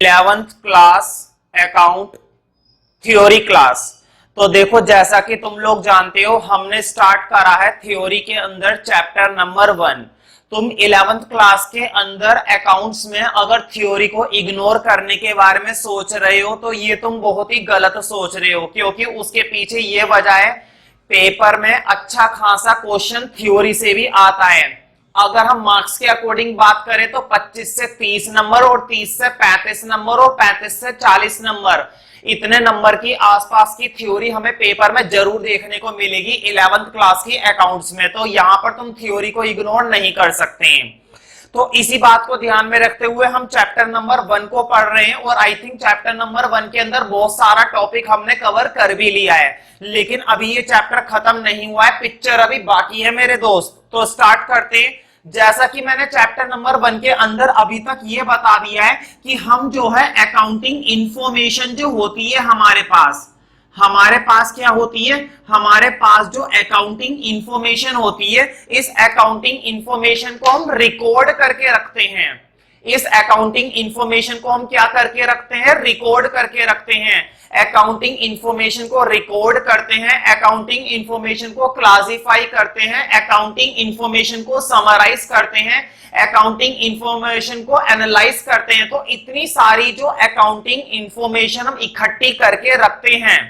11th class account theory class. तो देखो, जैसा कि तुम लोग जानते हो, हमने स्टार्ट करा है थ्योरी के अंदर चैप्टर नंबर 1। तुम 11th क्लास के अंदर अकाउंट्स में अगर थ्योरी को इग्नोर करने के बारे में सोच रहे हो तो ये तुम बहुत ही गलत सोच रहे हो, क्योंकि उसके पीछे ये वजह है, पेपर में अच्छा खासा क्वेश्चन थ्योरी से भी आता है। अगर हम मार्क्स के अकॉर्डिंग बात करें तो 25 से 30 नंबर और 30 से 35 नंबर और 35 से 40 नंबर, इतने नंबर की आसपास की थ्योरी हमें पेपर में जरूर देखने को मिलेगी 11th क्लास की अकाउंट्स में। तो यहां पर तुम थ्योरी को इग्नोर नहीं कर सकते हैं। तो इसी बात को ध्यान में रखते हुए हम चैप्टर नंबर 1 को पढ़ रहे हैं, और आई थिंक चैप्टर नंबर 1 के अंदर बहुत सारा टॉपिक हमने कवर कर भी लिया है, लेकिन अभी ये चैप्टर खत्म नहीं हुआ है, पिक्चर अभी बाकी है मेरे दोस्त। तो स्टार्ट करते हैं। जैसा कि मैंने चैप्टर नंबर 1 के अंदर अभी तक ये बता दिया है कि हम जो है अकाउंटिंग इंफॉर्मेशन जो होती है हमारे पास क्या होती है, हमारे पास जो अकाउंटिंग इंफॉर्मेशन होती है, इस अकाउंटिंग इंफॉर्मेशन को हम रिकॉर्ड करके रखते हैं। इस अकाउंटिंग इंफॉर्मेशन को हम क्या करके रखते हैं, रिकॉर्ड करके रखते हैं। अकाउंटिंग इंफॉर्मेशन को रिकॉर्ड करते हैं, अकाउंटिंग इंफॉर्मेशन को क्लासिफाई करते हैं, अकाउंटिंग इंफॉर्मेशन को समराइज करते हैं, अकाउंटिंग इंफॉर्मेशन को एनालाइज करते हैं। तो इतनी सारी जो अकाउंटिंग इंफॉर्मेशन हम इकट्ठी करके रखते हैं,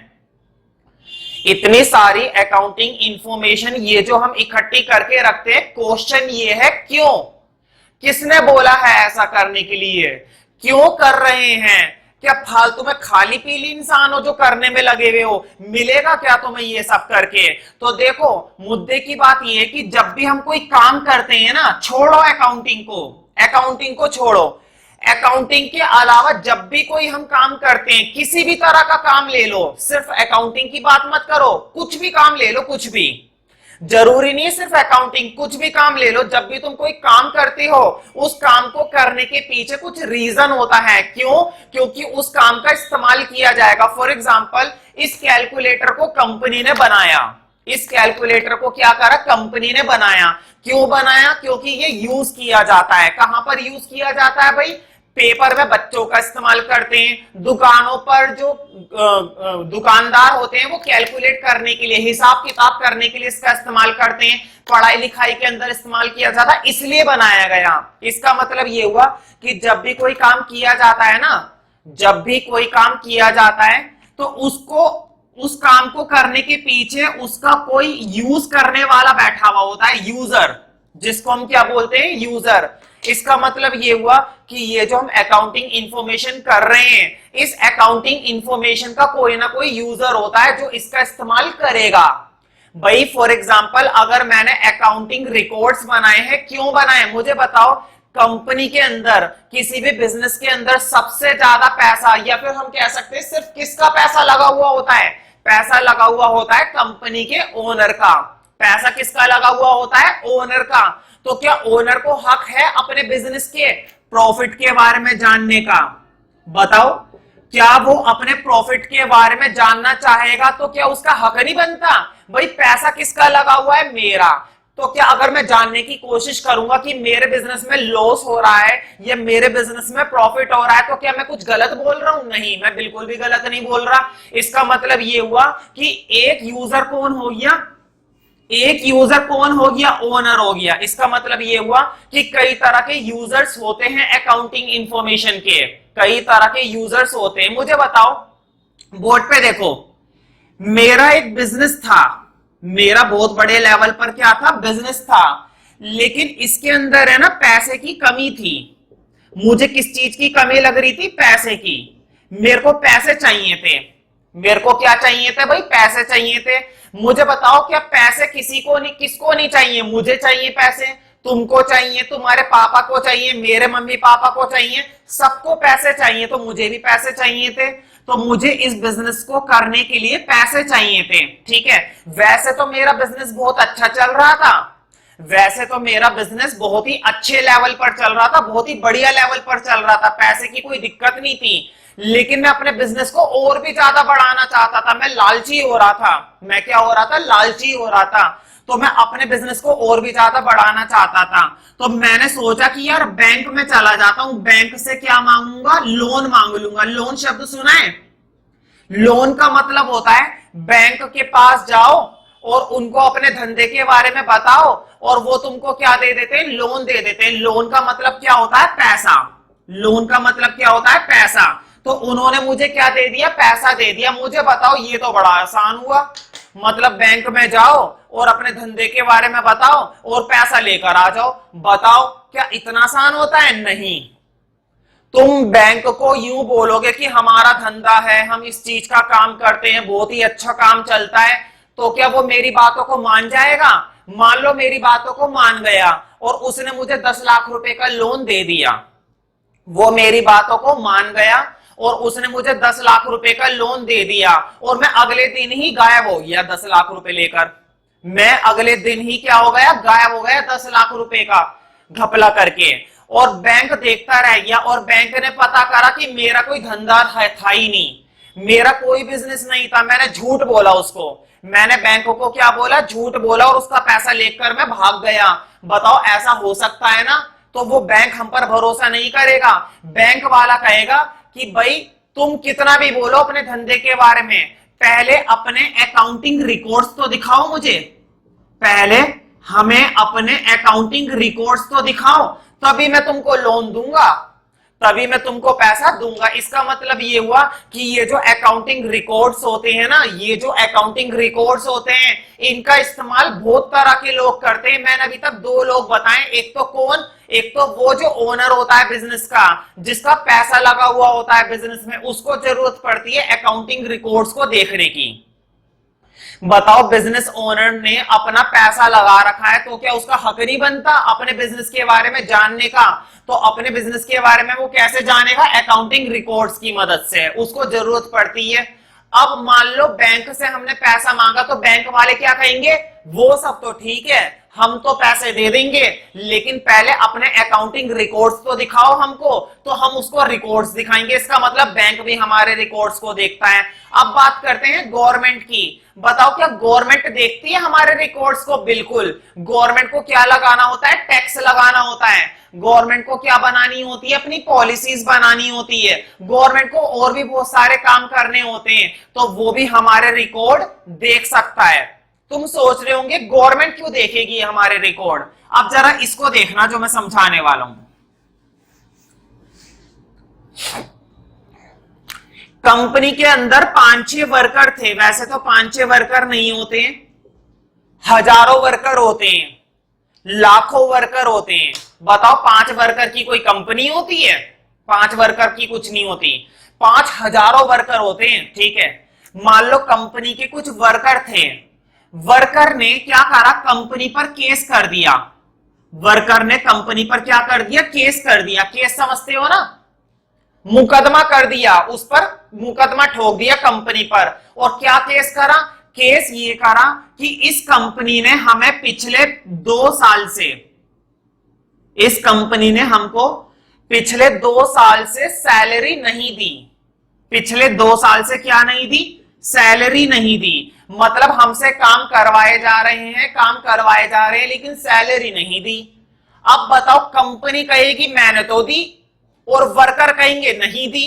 इतनी सारी अकाउंटिंग इंफॉर्मेशन ये जो हम इकट्ठी करके रखते हैं, क्वेश्चन ये है क्यों, किसने बोला है ऐसा करने के लिए, क्यों कर रहे हैं, क्या फालतू में खाली पीली इंसान हो जो करने में लगे हुए हो, मिलेगा क्या तुम्हें ये सब करके। तो देखो, मुद्दे की बात ये है कि जब भी हम कोई काम करते हैं ना, छोड़ो अकाउंटिंग को छोड़ो, अकाउंटिंग के अलावा जब भी कोई हम काम करते हैं, किसी भी तरह का काम ले लो, सिर्फ अकाउंटिंग की बात मत करो, कुछ भी काम ले लो, कुछ भी, जरूरी नहीं है सिर्फ अकाउंटिंग, कुछ भी काम ले लो। जब भी तुम कोई काम करते हो, उस काम को करने के पीछे कुछ रीजन होता है। क्यों? क्योंकि उस काम का इस्तेमाल किया जाएगा। फॉर एग्जांपल, इस कैलकुलेटर को कंपनी ने बनाया, इस कैलकुलेटर को क्या करा, कंपनी ने बनाया। क्यों बनाया? क्योंकि ये यूज किया जाता है। कहां पर यूज किया जाता है भाई? पेपर में बच्चों का इस्तेमाल करते हैं, दुकानों पर जो दुकानदार होते हैं वो कैलकुलेट करने के लिए, हिसाब किताब करने के लिए इसका इस्तेमाल करते हैं, पढ़ाई लिखाई के अंदर इस्तेमाल किया जाता है, इसलिए बनाया गया। इसका मतलब ये हुआ कि जब भी कोई काम किया जाता है ना, जब भी कोई काम किया जाता है तो उस काम को करने के पीछे उसका कोई यूज करने वाला बैठा हुआ होता है, यूजर, जिसको हम क्या बोलते हैं, यूजर। इसका मतलब ये हुआ कि ये जो हम अकाउंटिंग इंफॉर्मेशन कर रहे हैं, इस अकाउंटिंग इंफॉर्मेशन का कोई ना कोई यूजर होता है जो इसका इस्तेमाल करेगा। भाई फॉर एग्जांपल, अगर मैंने अकाउंटिंग रिकॉर्ड्स बनाए हैं, क्यों बनाए मुझे बताओ। कंपनी के अंदर, किसी भी बिजनेस के अंदर सबसे ज्यादा पैसा, या फिर हम कह सकते हैं सिर्फ किसका पैसा लगा हुआ होता है, पैसा लगा हुआ होता है कंपनी के ओनर का। पैसा किसका लगा हुआ होता है? ओनर का। तो क्या ओनर को हक है अपने बिजनेस के प्रॉफिट के बारे में जानने का? बताओ, क्या वो अपने प्रॉफिट के बारे में जानना चाहेगा तो क्या उसका हक नहीं बनता? भाई पैसा किसका लगा हुआ है? मेरा। तो क्या अगर मैं जानने की कोशिश करूंगा कि मेरे बिजनेस में लॉस हो रहा है या मेरे बिजनेस में प्रॉफिट हो रहा है, तो क्या मैं कुछ गलत बोल रहा हूं? नहीं, मैं बिल्कुल भी गलत नहीं बोल रहा। इसका मतलब ये हुआ कि एक यूजर कौन हो गया, एक यूजर कौन हो गया? ओनर हो गया। इसका मतलब ये हुआ कि कई तरह के यूजर्स होते हैं अकाउंटिंग इंफॉर्मेशन के, कई तरह के यूजर्स होते हैं। मुझे बताओ, बोर्ड पे देखो, मेरा एक बिजनेस था, मेरा बहुत बड़े लेवल पर क्या था, बिजनेस था, लेकिन इसके अंदर है ना पैसे की कमी थी। मुझे किस चीज की कमी लग रही थी? पैसे की। मेरे को पैसे चाहिए थे। मेरे को क्या चाहिए थे भाई? पैसे चाहिए थे। मुझे बताओ, क्या पैसे किसको नहीं चाहिए? मुझे चाहिए पैसे, तुमको चाहिए, तुम्हारे पापा को चाहिए, मेरे मम्मी पापा को चाहिए, सबको पैसे चाहिए। तो मुझे भी पैसे चाहिए थे, तो मुझे इस बिजनेस को करने के लिए पैसे चाहिए थे। ठीक है, वैसे तो मेरा बिजनेस बहुत अच्छा चल रहा था, वैसे तो मेरा बिजनेस बहुत ही अच्छे लेवल पर चल रहा था, बहुत ही बढ़िया लेवल पर चल रहा था, पैसे की कोई दिक्कत नहीं थी। लेकिन मैं अपने बिजनेस को और भी ज्यादा बढ़ाना चाहता था, मैं लालची हो रहा था। मैं क्या हो रहा था? लालची हो रहा था। तो मैं अपने बिजनेस को और भी ज्यादा बढ़ाना चाहता था। तो मैंने सोचा कि यार बैंक में चला जाता हूं, बैंक से क्या मांगूंगा, लोन मांग लूंगा। लोन शब्द सुना है? लोन का मतलब होता है बैंक के पास जाओ और उनको अपने धंधे के बारे में बताओ और वो तुमको क्या दे देते हैं, लोन दे देते हैं। लोन का मतलब क्या होता है, पैसा। लोन का मतलब क्या होता है, पैसा। तो उन्होंने मुझे क्या दे दिया, पैसा दे दिया। मुझे बताओ, ये तो बड़ा आसान हुआ। मतलब बैंक में जाओ और अपने धंधे के बारे में बताओ और पैसा लेकर आ जाओ। बताओ क्या इतना आसान होता है? नहीं। तुम बैंक को यूं बोलोगे कि हमारा धंधा है, हम इस चीज का काम करते हैं, बहुत ही अच्छा काम चलता है, तो क्या वो मेरी बातों को मान जाएगा? मान लो मेरी बातों को मान गया और उसने मुझे 10 लाख रुपए का लोन दे दिया। वो मेरी बातों को मान गया और उसने मुझे 10 लाख रुपए का लोन दे दिया और मैं अगले दिन ही गायब हो गया 10 लाख रुपए लेकर। मैं अगले दिन ही क्या हो गया, गायब हो गया 10 लाख रुपए का घपला करके। और बैंक देखता रह गया और बैंक ने पता करा कि मेरा कोई धंधा था ही नहीं, मेरा कोई बिजनेस नहीं था। मैंने झूठ बोला उसको, मैंने बैंक को क्या बोला, झूठ बोला और उसका पैसा लेकर मैं भाग गया। बताओ ऐसा हो सकता है ना? तो वो बैंक हम पर भरोसा नहीं करेगा। बैंक वाला कहेगा कि भाई तुम कितना भी बोलो अपने धंधे के बारे में, पहले अपने अकाउंटिंग रिकॉर्ड्स तो दिखाओ मुझे। पहले हमें अपने अकाउंटिंग रिकॉर्ड्स तो दिखाओ, तभी मैं तुमको लोन दूंगा, तभी मैं तुमको पैसा दूंगा। इसका मतलब ये हुआ कि ये जो अकाउंटिंग रिकॉर्ड्स होते हैं ना, ये जो अकाउंटिंग रिकॉर्ड्स होते हैं, इनका इस्तेमाल बहुत तरह के लोग करते हैं। मैंने अभी तक 2 लोग बताए। एक तो कौन, एक तो वो जो ओनर होता है बिजनेस का, जिसका पैसा लगा हुआ होता है बिजनेस में, उसको जरूरत पड़ती है अकाउंटिंग रिकॉर्ड्स को देखने की। बताओ बिजनेस ओनर ने अपना पैसा लगा रखा है तो क्या उसका हक नहीं बनता अपने बिजनेस के बारे में जानने का? तो अपने बिजनेस के बारे में वो कैसे जानेगा? अकाउंटिंग रिकॉर्ड्स की मदद से उसको जरूरत पड़ती है। अब मान लो बैंक से हमने पैसा मांगा तो बैंक वाले क्या कहेंगे, वो सब तो ठीक है, हम तो पैसे दे देंगे, लेकिन पहले अपने अकाउंटिंग रिकॉर्ड्स तो दिखाओ हमको। तो हम उसको रिकॉर्ड्स दिखाएंगे। इसका मतलब बैंक भी हमारे रिकॉर्ड्स को देखता है। अब बात करते हैं गवर्नमेंट की। बताओ क्या गवर्नमेंट देखती है हमारे रिकॉर्ड्स को? बिल्कुल। गवर्नमेंट को क्या लगाना होता है? टैक्स लगाना होता है। गवर्नमेंट को क्या बनानी होती है? अपनी पॉलिसीज बनानी होती है। गवर्नमेंट को और भी बहुत सारे काम करने होते हैं, तो वो भी हमारे रिकॉर्ड देख सकता है। तुम सोच रहे होंगे गवर्नमेंट क्यों देखेगी हमारे रिकॉर्ड? अब जरा इसको देखना जो मैं समझाने वाला हूं। कंपनी के अंदर 5-6 वर्कर थे। वैसे तो 5-6 वर्कर नहीं होते, हजारों वर्कर होते हैं, लाखों वर्कर होते हैं। बताओ 5 वर्कर की कोई कंपनी होती है? 5 वर्कर की कुछ नहीं होती, 5 हजारों वर्कर होते हैं। ठीक है, मान लो कंपनी के कुछ वर्कर थे। वर्कर ने क्या करा, कंपनी पर केस कर दिया। वर्कर ने कंपनी पर क्या कर दिया, केस कर दिया। केस समझते हो ना, मुकदमा कर दिया, उस पर मुकदमा ठोक दिया कंपनी पर। और क्या केस करा? केस ये करा कि इस कंपनी ने हमें पिछले 2 साल से, इस कंपनी ने हमको पिछले 2 साल से सैलरी नहीं दी। पिछले 2 साल से क्या नहीं दी? सैलरी नहीं दी। मतलब हमसे काम करवाए जा रहे हैं, काम करवाए जा रहे हैं, लेकिन सैलरी नहीं दी। अब बताओ कंपनी कहेगी मैंने तो दी और वर्कर कहेंगे नहीं दी।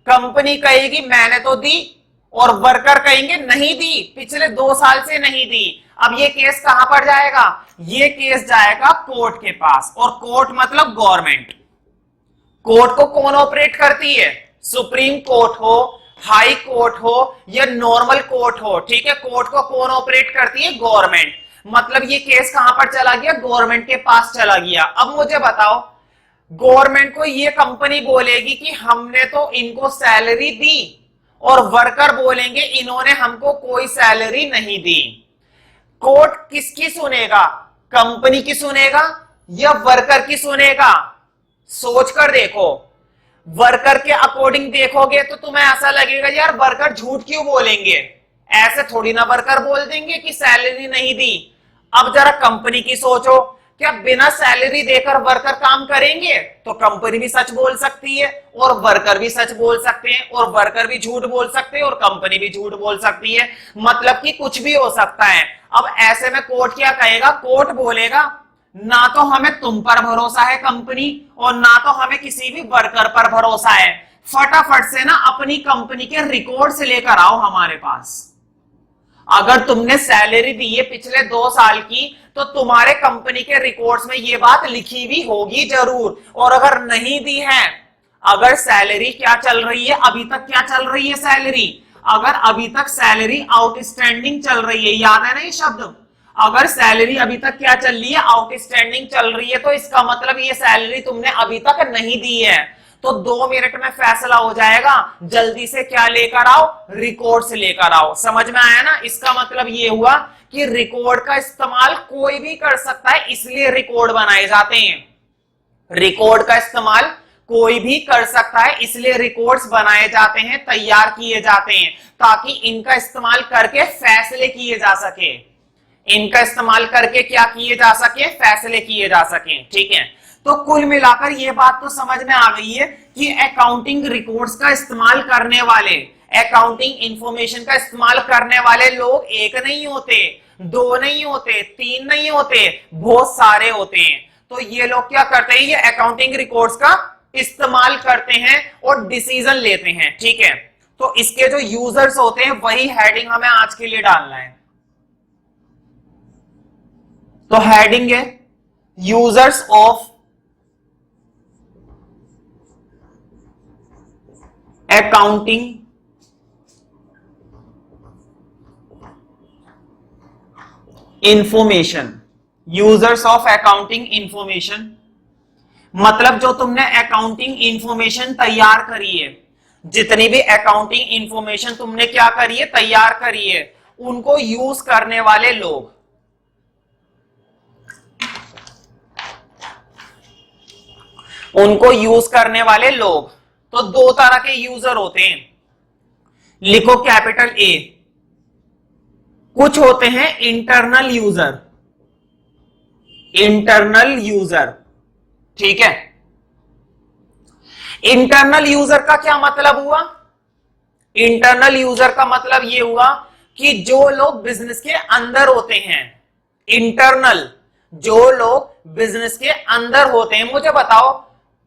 कंपनी कहेगी मैंने तो दी और वर्कर कहेंगे नहीं दी, पिछले 2 साल से नहीं दी। अब ये केस कहां पर जाएगा? ये केस जाएगा कोर्ट के पास। और कोर्ट मतलब गवर्नमेंट। कोर्ट को कौन ऑपरेट करती है? सुप्रीम कोर्ट हो, हाई कोर्ट हो या नॉर्मल कोर्ट हो। ठीक है, कोर्ट को कौन ऑपरेट करती है? गवर्नमेंट। मतलब ये केस कहां पर चला गया? गवर्नमेंट के पास चला गया। अब मुझे बताओ, गवर्नमेंट को ये कंपनी बोलेगी कि हमने तो इनको सैलरी दी, और वर्कर बोलेंगे इन्होंने हमको कोई सैलरी नहीं दी। कोर्ट किसकी सुनेगा? कंपनी की सुनेगा या वर्कर की सुनेगा? सोच कर देखो। वर्कर के अकॉर्डिंग देखोगे तो तुम्हें ऐसा लगेगा यार वर्कर झूठ क्यों बोलेंगे, ऐसे थोड़ी ना वर्कर बोल देंगे कि सैलरी नहीं दी। अब जरा कंपनी की सोचो। क्या बिना सैलरी देकर वर्कर काम करेंगे? तो कंपनी भी सच बोल सकती है और वर्कर भी सच बोल सकते हैं, और वर्कर भी झूठ बोल सकते हैं और कंपनी भी झूठ बोल सकती है। मतलब कि कुछ भी हो सकता है। अब ऐसे में कोर्ट क्या कहेगा? कोर्ट बोलेगा ना तो हमें तुम पर भरोसा है कंपनी, और ना तो हमें किसी भी वर्कर पर भरोसा है। फटाफट से ना अपनी कंपनी के रिकॉर्ड से लेकर आओ हमारे पास। अगर तुमने सैलरी दी है पिछले 2 साल की, तो तुम्हारे कंपनी के रिकॉर्ड्स में ये बात लिखी भी होगी जरूर। और अगर नहीं दी है, अगर सैलरी क्या चल रही है, अभी तक क्या चल रही है सैलरी, अगर अभी तक सैलरी आउटस्टैंडिंग चल रही है, याद है ना ये शब्द, अगर सैलरी अभी तक क्या चल रही है, आउटस्टैंडिंग चल रही है, तो इसका मतलब ये सैलरी तुमने अभी तक नहीं दी है। तो 2 मिनट में फैसला हो जाएगा। जल्दी से क्या लेकर आओ? रिकॉर्ड से लेकर आओ। समझ में आया ना? इसका मतलब ये हुआ कि रिकॉर्ड का इस्तेमाल कोई भी कर सकता है, इसलिए रिकॉर्ड बनाए जाते हैं। रिकॉर्ड का इस्तेमाल कोई भी कर सकता है, इसलिए रिकॉर्ड्स बनाए जाते हैं, तैयार किए जाते हैं, ताकि इनका इस्तेमाल करके फैसले किए जा सके। इनका इस्तेमाल करके क्या किए जा सके? फैसले किए जा सके। ठीक है, तो कुल मिलाकर ये बात तो समझ में आ गई है कि अकाउंटिंग रिकॉर्ड्स का इस्तेमाल करने वाले, अकाउंटिंग इंफॉर्मेशन का इस्तेमाल करने वाले लोग एक नहीं होते, 2 नहीं होते, 3 नहीं होते, बहुत सारे होते हैं। तो ये लोग क्या करते हैं? ये अकाउंटिंग रिकॉर्ड्स का इस्तेमाल करते हैं और डिसीजन लेते हैं। ठीक है, तो इसके जो यूजर्स होते हैं वही हेडिंग हमें आज के लिए डालना है। तो हेडिंग है users of accounting information. Users of accounting information मतलब जो तुमने अकाउंटिंग इंफॉर्मेशन तैयार करी है, जितनी भी अकाउंटिंग इंफॉर्मेशन तुमने क्या करी है? तैयार करी है, उनको यूज करने वाले लोग। उनको यूज करने वाले लोग। तो 2 तरह के यूजर होते हैं, लिखो कैपिटल ए। कुछ होते हैं इंटरनल यूजर, इंटरनल यूजर। ठीक है, इंटरनल यूजर का क्या मतलब हुआ? इंटरनल यूजर का मतलब यह हुआ कि जो लोग बिजनेस के अंदर होते हैं, इंटरनल, जो लोग बिजनेस के अंदर होते हैं। मुझे बताओ,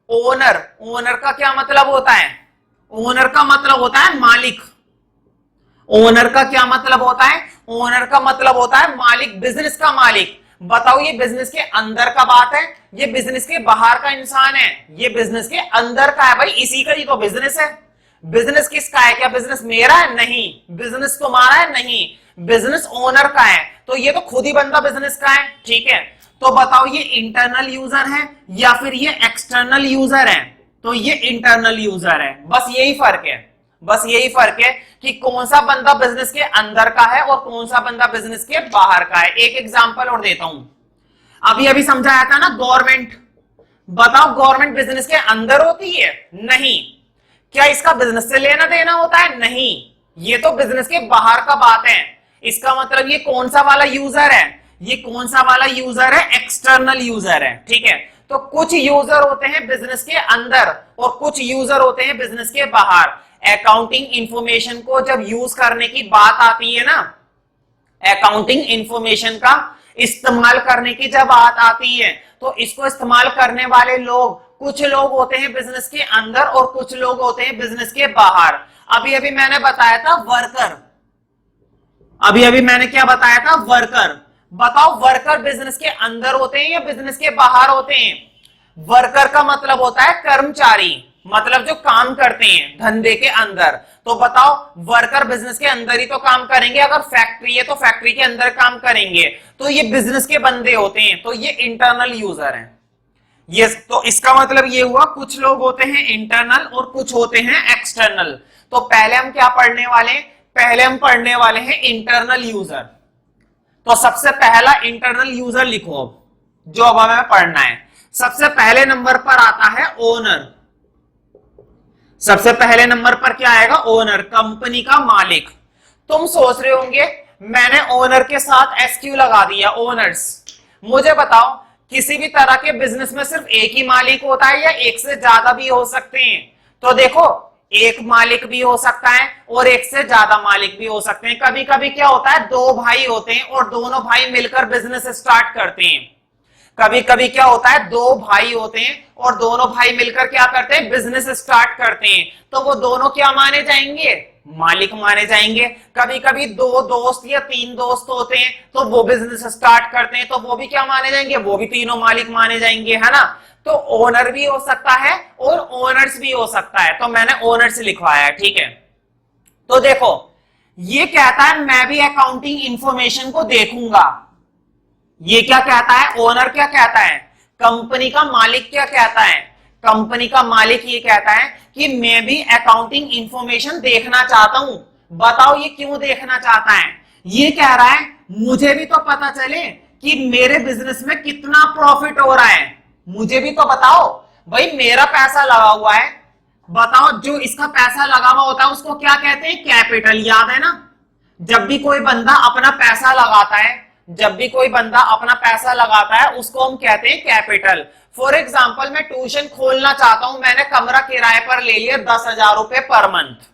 ओनर, ओनर का क्या मतलब होता है? ओनर का मतलब होता है मालिक। ओनर का क्या मतलब होता है? ओनर का मतलब होता है मालिक, बिजनेस का मालिक। बताओ, ये बिजनेस के अंदर का बात है, ये बिजनेस के बाहर का इंसान है? ये बिजनेस के अंदर का है भाई, इसी का ही तो बिजनेस है। बिजनेस किसका है? क्या बिजनेस मेरा है? नहीं। बिजनेस तुम्हारा है? नहीं। बिजनेस ओनर का है, तो ये तो खुद ही बंदा बिजनेस का है। ठीक है, तो बताओ ये इंटरनल यूजर है या फिर ये एक्सटर्नल यूजर है? तो ये इंटरनल यूजर है। बस यही फर्क है, बस यही फर्क है कि कौन सा बंदा बिजनेस के अंदर का है और कौन सा बंदा बिजनेस के बाहर का है। एक एग्जांपल और देता हूं, अभी अभी समझाया था ना गवर्नमेंट। बताओ, गवर्नमेंट बिजनेस के अंदर होती है? नहीं। क्या इसका बिजनेस से लेना देना होता है? नहीं। ये तो बिजनेस के बाहर का बात है। इसका मतलब ये कौन सा वाला यूजर है? ये कौन सा वाला यूजर है? एक्सटर्नल यूजर है। ठीक है, तो कुछ यूजर होते हैं बिजनेस के अंदर और कुछ यूजर होते हैं बिजनेस के बाहर। अकाउंटिंग इंफॉर्मेशन को जब यूज करने की बात आती है ना, अकाउंटिंग इंफॉर्मेशन का इस्तेमाल करने की जब बात आती है, तो इसको इस्तेमाल करने वाले लोग, कुछ लोग होते हैं बिजनेस के अंदर और कुछ लोग होते हैं बिजनेस के बाहर। अभी अभी मैंने बताया था वर्कर, अभी अभी मैंने क्या बताया था? वर्कर। बताओ, वर्कर बिजनेस के अंदर होते हैं या बिजनेस के बाहर होते हैं? वर्कर का मतलब होता है कर्मचारी, मतलब जो काम करते हैं धंधे के अंदर। तो बताओ, वर्कर बिजनेस के अंदर ही तो काम करेंगे। अगर फैक्ट्री है तो फैक्ट्री के अंदर काम करेंगे। तो ये बिजनेस के बंदे होते हैं, तो ये इंटरनल यूजर हैं। ये तो इसका मतलब ये हुआ, कुछ लोग होते हैं इंटरनल और कुछ होते हैं एक्सटर्नल। तो पहले हम क्या पढ़ने वाले हैं? पहले हम पढ़ने वाले हैं इंटरनल यूजर। तो सबसे पहला इंटरनल यूजर लिखो अब, जो अब हमें पढ़ना है। सबसे पहले नंबर पर आता है ओनर। सबसे पहले नंबर पर क्या आएगा? ओनर, कंपनी का मालिक। तुम सोच रहे होंगे मैंने ओनर के साथ एसक्यू लगा दिया, ओनर्स। मुझे बताओ, किसी भी तरह के बिजनेस में सिर्फ एक ही मालिक होता है या एक से ज्यादा भी हो सकते हैं? तो देखो, एक मालिक भी हो सकता है और एक से ज्यादा मालिक भी हो सकते हैं। कभी कभी क्या होता है, दो भाई होते हैं और दोनों भाई मिलकर बिजनेस स्टार्ट करते हैं। कभी कभी क्या होता है, दो भाई होते हैं और दोनों भाई मिलकर क्या करते हैं, बिजनेस स्टार्ट करते हैं। तो वो दोनों क्या माने जाएंगे, मालिक माने जाएंगे। कभी कभी दो दोस्त या तीन दोस्त होते हैं तो वो बिजनेस स्टार्ट करते हैं, तो वो भी क्या माने जाएंगे, वो भी तीनों मालिक माने जाएंगे, है ना। तो ओनर भी हो सकता है और ओनर्स भी हो सकता है, तो मैंने ओनर्स लिखवाया है, ठीक है। तो देखो, ये कहता है मैं भी अकाउंटिंग इंफॉर्मेशन को देखूंगा। ये क्या कहता है, ओनर क्या कहता है, कंपनी का मालिक क्या कहता है, कंपनी का मालिक ये कहता है कि मैं भी अकाउंटिंग इंफॉर्मेशन देखना चाहता हूं। बताओ ये क्यों देखना चाहता है, ये कह रहा है मुझे भी तो पता चले कि मेरे बिजनेस में कितना प्रॉफिट हो रहा है, मुझे भी तो बताओ। भाई मेरा पैसा लगा हुआ है, बताओ जो इसका पैसा लगा हुआ होता है उसको क्या कहते हैं, कैपिटल। याद है ना, जब भी कोई बंदा अपना पैसा लगाता है, जब भी कोई बंदा अपना पैसा लगाता है उसको हम कहते हैं कैपिटल। फॉर एग्जाम्पल, मैं ट्यूशन खोलना चाहता हूं, मैंने कमरा किराए पर ले लिया 10,000 रुपए पर मंथ।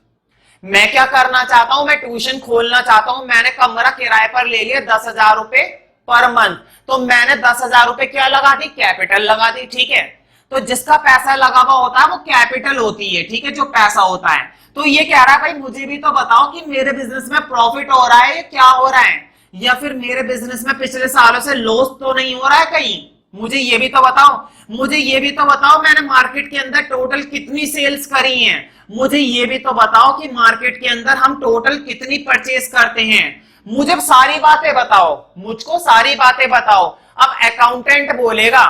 मैं क्या करना चाहता हूं, मैं ट्यूशन खोलना चाहता हूं, मैंने कमरा किराए पर ले लिया 10,000 रुपए पर मंथ। तो मैंने 10,000 रुपए क्या लगा दी, कैपिटल लगा दी, ठीक है। तो जिसका पैसा लगा हुआ होता है वो कैपिटल होती है, ठीक है, जो पैसा होता है। तो ये कह रहा है भाई मुझे भी तो बताओ कि मेरे बिजनेस में प्रॉफिट हो रहा है, क्या हो रहा है, या फिर मेरे बिजनेस में पिछले सालों से लॉस तो नहीं हो रहा है कहीं, मुझे ये भी तो बताओ। मुझे ये भी तो बताओ मैंने मार्केट के अंदर टोटल कितनी सेल्स करी हैं, मुझे ये भी तो बताओ कि मार्केट के अंदर हम टोटल कितनी परचेज करते हैं। मुझे सारी बातें बताओ, मुझको सारी बातें बताओ। अब अकाउंटेंट बोलेगा,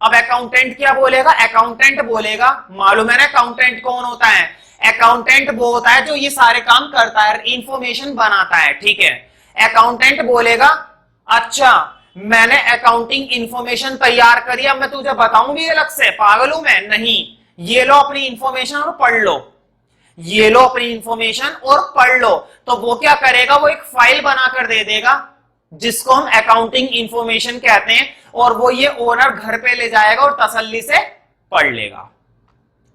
अब अकाउंटेंट क्या बोलेगा, अकाउंटेंट बोलेगा, मालूम है ना अकाउंटेंट कौन होता है, अकाउंटेंट वो होता है जो ये सारे काम करता है, इंफॉर्मेशन बनाता है, ठीक है। अकाउंटेंट बोलेगा अच्छा मैंने अकाउंटिंग इंफॉर्मेशन तैयार करी, अब मैं तुझे बताऊं भी अलग से, पागल हूं मैं, नहीं, ये लो अपनी इंफॉर्मेशन और पढ़ लो, ये लो अपनी इंफॉर्मेशन और पढ़ लो। तो वो क्या करेगा, वो एक फाइल बनाकर दे देगा जिसको हम अकाउंटिंग इंफॉर्मेशन कहते हैं, और वो ये ओनर घर पे ले जाएगा और तसल्ली से पढ़ लेगा।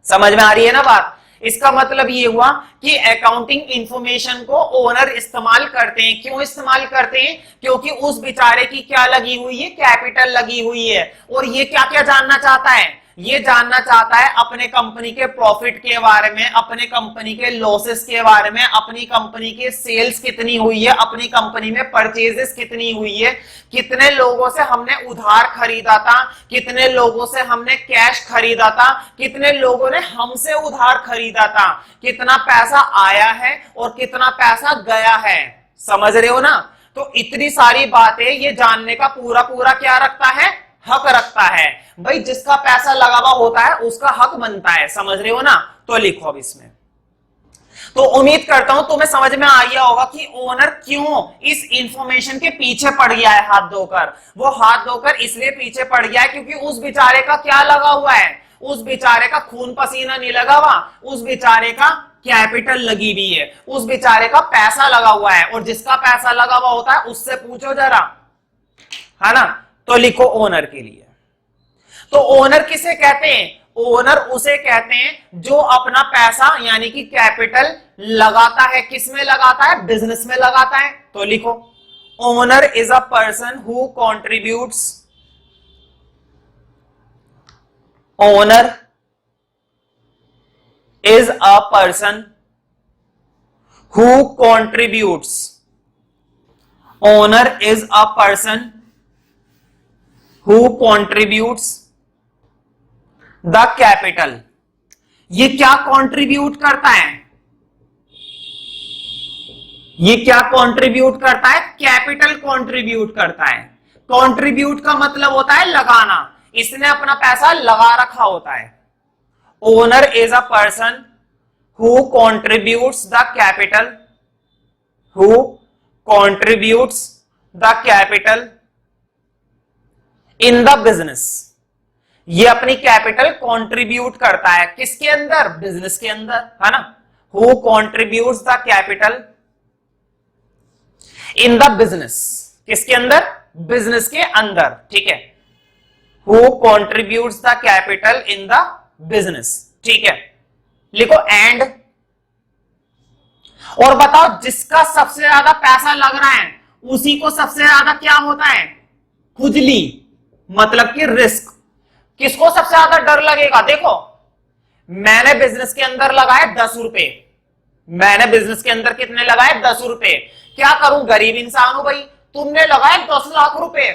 समझ में आ रही है ना बात। इसका मतलब ये हुआ कि अकाउंटिंग इंफॉर्मेशन को ओनर इस्तेमाल करते हैं। क्यों इस्तेमाल करते हैं, क्योंकि उस बेचारे की क्या लगी हुई है, कैपिटल लगी हुई है। और ये क्या क्या जानना चाहता है, ये जानना चाहता है अपने कंपनी के प्रॉफिट के बारे में, अपने कंपनी के लॉसेस के बारे में, अपनी कंपनी के सेल्स कितनी हुई है, अपनी कंपनी में परचेजेस कितनी हुई है, कितने लोगों से हमने उधार खरीदा था, कितने लोगों से हमने कैश खरीदा था, कितने लोगों ने हमसे उधार खरीदा था, कितना पैसा आया है और कितना पैसा गया है। समझ रहे हो ना। तो इतनी सारी बातें ये जानने का पूरा पूरा क्या रखता है, हक रखता है। भाई जिसका पैसा लगा हुआ होता है उसका हक बनता है, समझ रहे हो ना। तो लिखो अब इसमें। तो उम्मीद करता हूं तुम्हें समझ में आ गया होगा कि ओनर क्यों इस इंफॉर्मेशन के पीछे पड़ गया है हाथ धोकर। वो हाथ धोकर इसलिए पीछे पड़ गया है क्योंकि उस बेचारे का क्या लगा हुआ है, उस बेचारे का खून पसीना नहीं लगा हुआ, उस बेचारे का कैपिटल लगी हुई है, उस बेचारे का पैसा लगा हुआ है। और जिसका पैसा लगा हुआ होता है उससे पूछो जरा, है ना। तो लिखो ओनर के लिए। तो ओनर किसे कहते हैं, ओनर उसे कहते हैं जो अपना पैसा यानी कि कैपिटल लगाता है, किसमें लगाता है, बिजनेस में लगाता है। तो लिखो owner is a person who contributes, owner is a person who contributes, owner is a person who contributes the capital। ये क्या कंट्रीब्यूट करता है, ये क्या कंट्रीब्यूट करता है, कैपिटल कंट्रीब्यूट करता है। कंट्रीब्यूट का मतलब होता है लगाना, इसने अपना पैसा लगा रखा होता है। Owner is a person who contributes the capital, who contributes the capital in the business. ये अपनी कैपिटल कंट्रीब्यूट करता है किसके अंदर, बिजनेस के अंदर, है ना। Who contributes the capital in the business, किसके अंदर, बिजनेस के अंदर, ठीक है। Who contributes the capital in the business. ठीक है, लिखो एंड, और बताओ जिसका सबसे ज्यादा पैसा लग रहा है उसी को सबसे ज्यादा क्या होता है, खुजली, मतलब कि रिस्क। किसको सबसे ज्यादा डर लगेगा? देखो मैंने बिजनेस के अंदर लगाए 10 रुपए, मैंने बिजनेस के अंदर कितने लगाए? 10 रुपए। क्या करूं, गरीब इंसान हूं भाई। तुमने लगाए 10 लाख रुपए,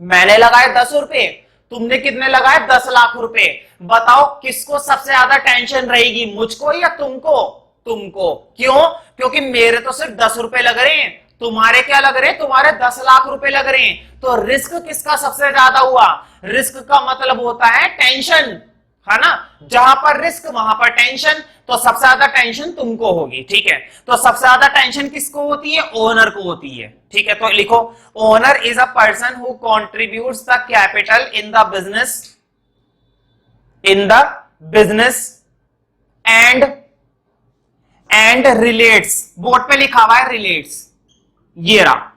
मैंने लगाए 10 रुपए, तुमने कितने लगाए? 10 लाख रुपए। बताओ किसको सबसे ज्यादा टेंशन रहेगी, मुझको या तुमको? तुमको। क्यों? क्योंकि मेरे तो सिर्फ 10 रुपए लग रहे हैं, तुम्हारे क्या लग रहे हैं? तुम्हारे 10 लाख रुपए लग रहे हैं। तो रिस्क किसका सबसे ज्यादा हुआ? रिस्क का मतलब होता है टेंशन, है ना। जहां पर रिस्क वहां पर टेंशन, तो सबसे ज्यादा टेंशन तुमको होगी। ठीक है, तो सबसे ज्यादा टेंशन किसको होती है? ओनर को होती है। ठीक है, तो लिखो owner is a person who contributes the capital in the business, in the business and relates, board पे लिखा हुआ है रिलेट्स, ये रहा,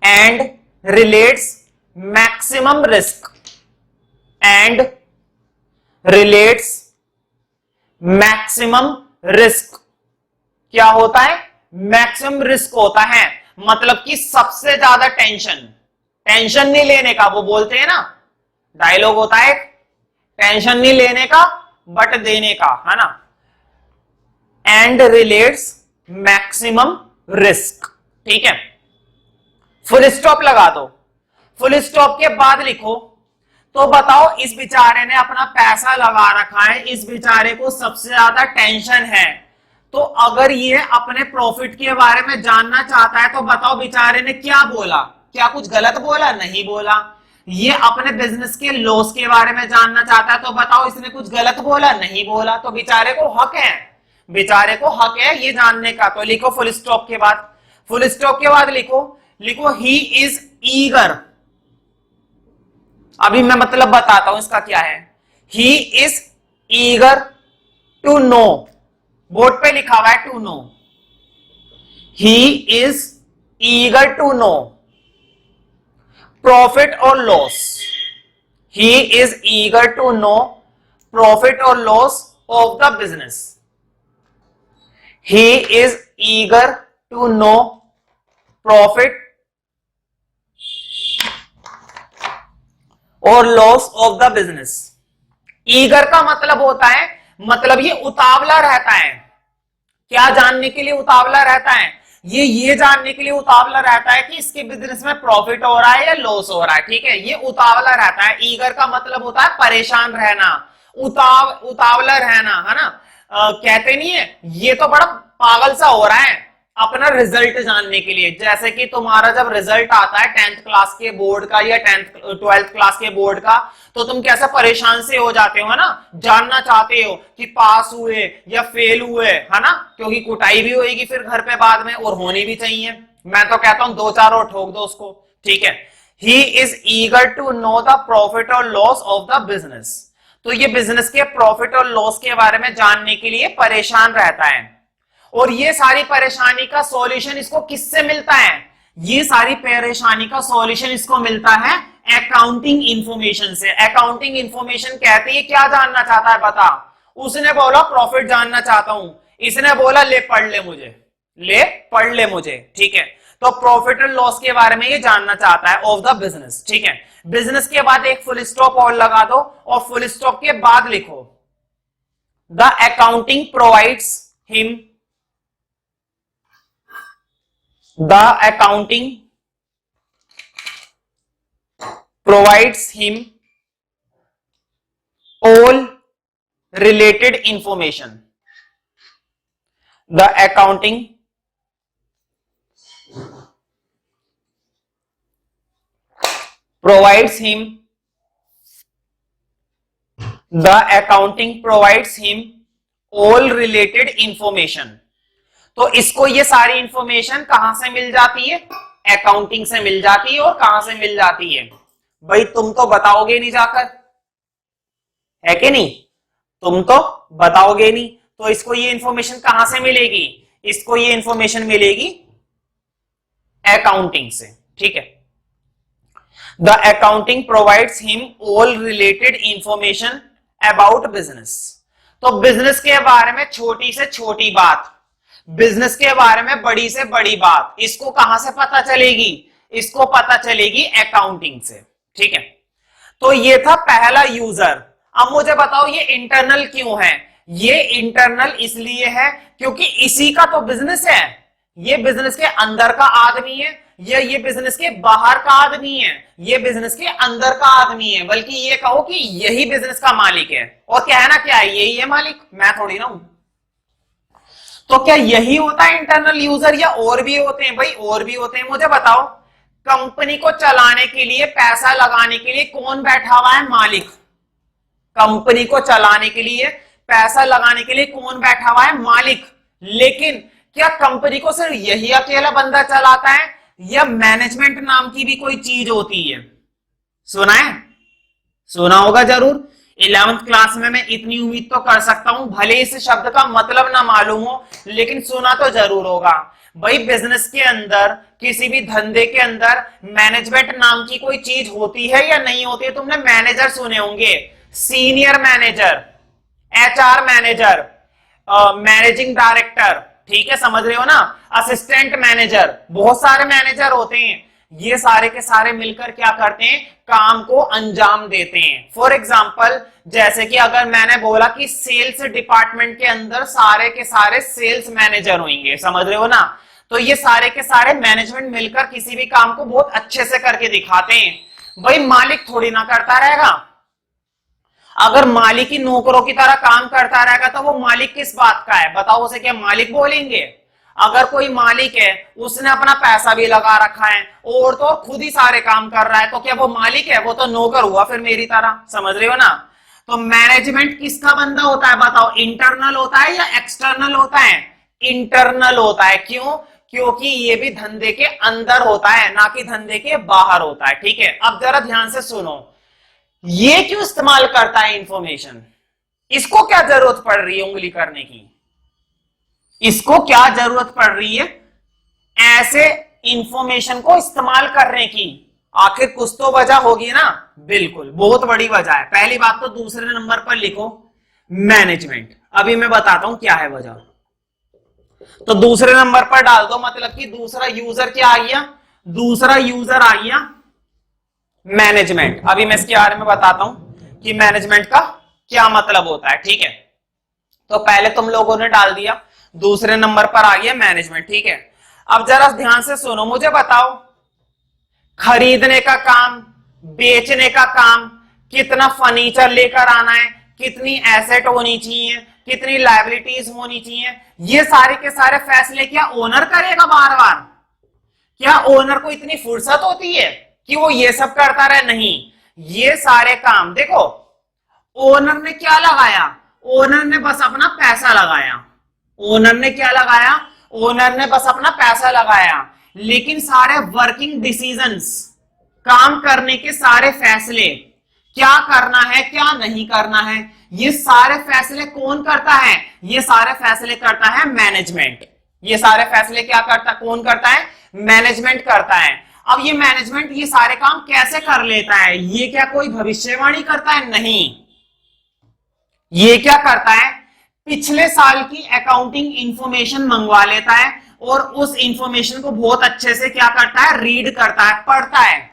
and relates maximum risk, and relates maximum risk. क्या होता है? मैक्सिमम रिस्क होता है, मतलब कि सबसे ज्यादा टेंशन, टेंशन नहीं लेने का, वो बोलते हैं ना डायलॉग होता है, टेंशन नहीं लेने का बट देने का, है ना। And relates maximum risk. ठीक है, फुल स्टॉप लगा दो। फुल स्टॉप के बाद लिखो, तो बताओ इस बेचारे ने अपना पैसा लगा रखा है, इस बेचारे को सबसे ज्यादा टेंशन है, तो अगर ये अपने प्रॉफिट के बारे में जानना चाहता है तो बताओ बेचारे ने क्या बोला? क्या कुछ गलत बोला? नहीं बोला। ये अपने बिजनेस के लॉस के बारे में जानना चाहता है तो बताओ इसने कुछ गलत बोला? नहीं बोला। तो बेचारे को हक है, बेचारे को हक है ये जानने का। तो लिखो फुल स्टॉप के बाद, फुल स्टॉप के बाद लिखो ही इज ईगर। अभी मैं मतलब बताता हूं इसका क्या है। He is eager to know, board पे लिखा हुआ है to know. He is eager to know profit और loss. He is eager to know profit और loss of the business. He is eager to know profit और loss of the business. Eager का मतलब होता है, मतलब ये उतावला रहता है। क्या जानने के लिए उतावला रहता है? ये जानने के लिए उतावला रहता है कि इसके बिजनेस में प्रॉफिट हो रहा है या लॉस हो रहा है। ठीक है, ये उतावला रहता है। ईगर का मतलब होता है परेशान रहना, उतावला रहना, है ना। कहते नहीं है ये तो बड़ा पागल सा हो रहा है अपना रिजल्ट जानने के लिए। जैसे कि तुम्हारा जब रिजल्ट आता है 10th क्लास के बोर्ड का या 12th क्लास के बोर्ड का, तो तुम कैसे परेशान से हो जाते हो, है ना। जानना चाहते हो कि पास हुए या फेल हुए, है ना, क्योंकि कुटाई भी होगी फिर घर पे बाद में, और होनी भी चाहिए। मैं तो कहता हूं 2-4 और ठोक दो उसको। ठीक है, he is eager to know the profit और लॉस ऑफ द बिजनेस। तो ये बिजनेस के प्रॉफिट और लॉस के बारे में जानने के लिए परेशान रहता है। और ये सारी परेशानी का सॉल्यूशन इसको किससे मिलता है? ये सारी परेशानी का सॉल्यूशन इसको मिलता है अकाउंटिंग इंफॉर्मेशन से। अकाउंटिंग इंफॉर्मेशन कहती है क्या जानना चाहता है बता। उसने बोला प्रॉफिट जानना चाहता हूं, इसने बोला ले पढ़ ले मुझे, ले पढ़ ले मुझे। ठीक है, तो प्रॉफिट और लॉस के बारे में ये जानना चाहता है ऑफ द बिजनेस। ठीक है, बिजनेस के बाद एक फुल स्टॉप और लगा दो, और फुल स्टॉप के बाद लिखो the accounting provides him, the accounting provides him all related information. The accounting provides him, the accounting provides him all related information. तो इसको ये सारी इंफॉर्मेशन कहां से मिल जाती है? अकाउंटिंग से मिल जाती है। और कहां से मिल जाती है भाई? तुम तो बताओगे नहीं जाकर, है कि नहीं? तुम तो बताओगे नहीं, तो इसको ये इंफॉर्मेशन कहां से मिलेगी? इसको ये इंफॉर्मेशन मिलेगी अकाउंटिंग से। ठीक है, the accounting provides him all related information about business. तो बिजनेस के बारे में छोटी से छोटी बात, बिजनेस के बारे में बड़ी से बड़ी बात, इसको कहां से पता चलेगी? इसको पता चलेगी अकाउंटिंग से। ठीक है, तो ये था पहला यूजर। अब मुझे बताओ ये इंटरनल क्यों है? ये इंटरनल इसलिए है क्योंकि इसी का तो बिजनेस है। ये बिजनेस के अंदर का आदमी है, या ये बिजनेस के बाहर का आदमी है, ये बिजनेस के अंदर का आदमी है, बल्कि ये कहो कि यही बिजनेस का मालिक है। और कहना क्या है? यही है मालिक, मैं थोड़ी ना हूं। तो क्या यही होता है इंटरनल यूजर, या और भी होते हैं? भाई और भी होते हैं। मुझे बताओ कंपनी को चलाने के लिए, पैसा लगाने के लिए कौन बैठा हुआ है? मालिक। कंपनी को चलाने के लिए, पैसा लगाने के लिए कौन बैठा हुआ है? मालिक। लेकिन क्या कंपनी को सिर्फ यही अकेला बंदा चलाता है, या मैनेजमेंट नाम की भी कोई चीज होती है? सुना है? सुना होगा जरूर। 11th क्लास में मैं इतनी उम्मीद तो कर सकता हूं, भले इस शब्द का मतलब ना मालूम हो, लेकिन सुना तो जरूर होगा। भाई बिजनेस के अंदर, किसी भी धंधे के अंदर मैनेजमेंट नाम की कोई चीज होती है या नहीं होती है? तुमने मैनेजर सुने होंगे, senior manager, HR manager, managing director, ठीक है, समझ रहे हो ना, असिस्टेंट मैनेजर, बहुत सारे मैनेजर होते हैं। ये सारे के सारे मिलकर क्या करते हैं? काम को अंजाम देते हैं। फॉर एग्जाम्पल, जैसे कि अगर मैंने बोला कि सेल्स डिपार्टमेंट के अंदर सारे के सारे सेल्स मैनेजर होंगे, समझ रहे हो ना, तो ये सारे के सारे मैनेजमेंट मिलकर किसी भी काम को बहुत अच्छे से करके दिखाते हैं। भाई मालिक थोड़ी ना करता रहेगा। अगर मालिक ही नौकरों की तरह काम करता रहेगा तो वो मालिक किस बात का है? बताओ, उसे क्या मालिक बोलेंगे? अगर कोई मालिक है, उसने अपना पैसा भी लगा रखा है और तो खुद ही सारे काम कर रहा है, तो क्या वो मालिक है? वो तो नौकर हुआ फिर मेरी तरह, समझ रहे हो ना। तो मैनेजमेंट किसका बंदा होता है? बताओ, इंटरनल होता है या एक्सटर्नल होता है? इंटरनल होता है। क्यों? क्योंकि ये भी धंधे के अंदर होता है, ना कि धंधे के बाहर होता है। ठीक है, अब जरा ध्यान से सुनो, ये क्यों इस्तेमाल करता है इंफॉर्मेशन? इसको क्या जरूरत पड़ रही है उंगली करने की? इसको क्या जरूरत पड़ रही है ऐसे इंफॉर्मेशन को इस्तेमाल करने की? आखिर कुछ तो वजह होगी ना। बिल्कुल, बहुत बड़ी वजह है। पहली बात तो दूसरे नंबर पर लिखो मैनेजमेंट। अभी मैं बताता हूं क्या है वजह। तो दूसरे नंबर पर डाल दो, मतलब कि दूसरा यूजर क्या आ गया? दूसरा यूजर आ गया मैनेजमेंट। अभी मैं इसके बारे में बताता हूं कि मैनेजमेंट का क्या मतलब होता है। ठीक है, तो पहले तुम लोगों ने डाल दिया, दूसरे नंबर पर आ गया मैनेजमेंट। ठीक है, अब जरा ध्यान से सुनो, मुझे बताओ खरीदने का काम, बेचने का काम, कितना फर्नीचर लेकर आना है, कितनी एसेट होनी चाहिए, कितनी लायबिलिटीज होनी चाहिए, ये सारे के सारे फैसले क्या ओनर करेगा बार बार? क्या ओनर को इतनी फुर्सत होती है कि वो ये सब करता रहे? नहीं, ये सारे काम देखो ओनर ने क्या लगाया? ओनर ने बस अपना पैसा लगाया। ओनर ने क्या लगाया? ओनर ने बस अपना पैसा लगाया। लेकिन सारे वर्किंग डिसीजंस, काम करने के सारे फैसले, क्या करना है क्या नहीं करना है, ये सारे फैसले कौन करता है? ये सारे फैसले करता है मैनेजमेंट। ये सारे फैसले क्या करता, कौन करता है? मैनेजमेंट करता है। अब ये मैनेजमेंट ये सारे काम कैसे कर लेता है? ये क्या कोई भविष्यवाणी करता है? नहीं। ये क्या करता है? पिछले साल की अकाउंटिंग इंफॉर्मेशन मंगवा लेता है और उस इंफॉर्मेशन को बहुत अच्छे से क्या करता है? रीड करता है, पढ़ता है।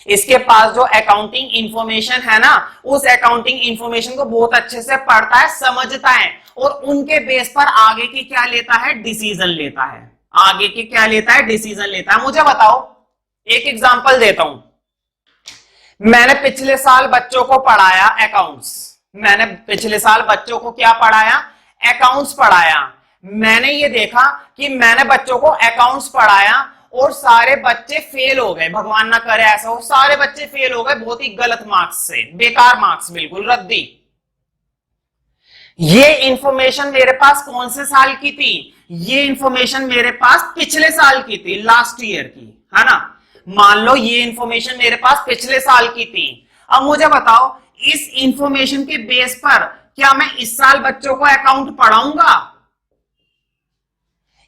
इसके पास जो अकाउंटिंग इंफॉर्मेशन है ना, उस अकाउंटिंग इंफॉर्मेशन को बहुत अच्छे से पढ़ता है, समझता है, और उनके बेस पर आगे की क्या लेता है? डिसीजन लेता है। आगे की क्या लेता है? डिसीजन लेता है। मुझे बताओ, एक एग्जांपल देता हूं। मैंने पिछले साल बच्चों को पढ़ाया अकाउंट्स। मैंने पिछले साल बच्चों को क्या पढ़ाया? अकाउंट्स पढ़ाया। मैंने ये देखा कि मैंने बच्चों को अकाउंट्स पढ़ाया और सारे बच्चे फेल हो गए। भगवान ना करे ऐसा हो, सारे बच्चे फेल हो गए बहुत ही गलत मार्क्स से, बेकार मार्क्स, बिल्कुल रद्दी। ये इंफॉर्मेशन मेरे पास कौन से साल की थी? ये इंफॉर्मेशन मेरे पास पिछले साल की थी, लास्ट ईयर की, है ना। मान लो ये इंफॉर्मेशन मेरे पास पिछले साल की थी। अब मुझे बताओ, इस इंफॉर्मेशन के बेस पर क्या मैं इस साल बच्चों को अकाउंट पढ़ाऊंगा?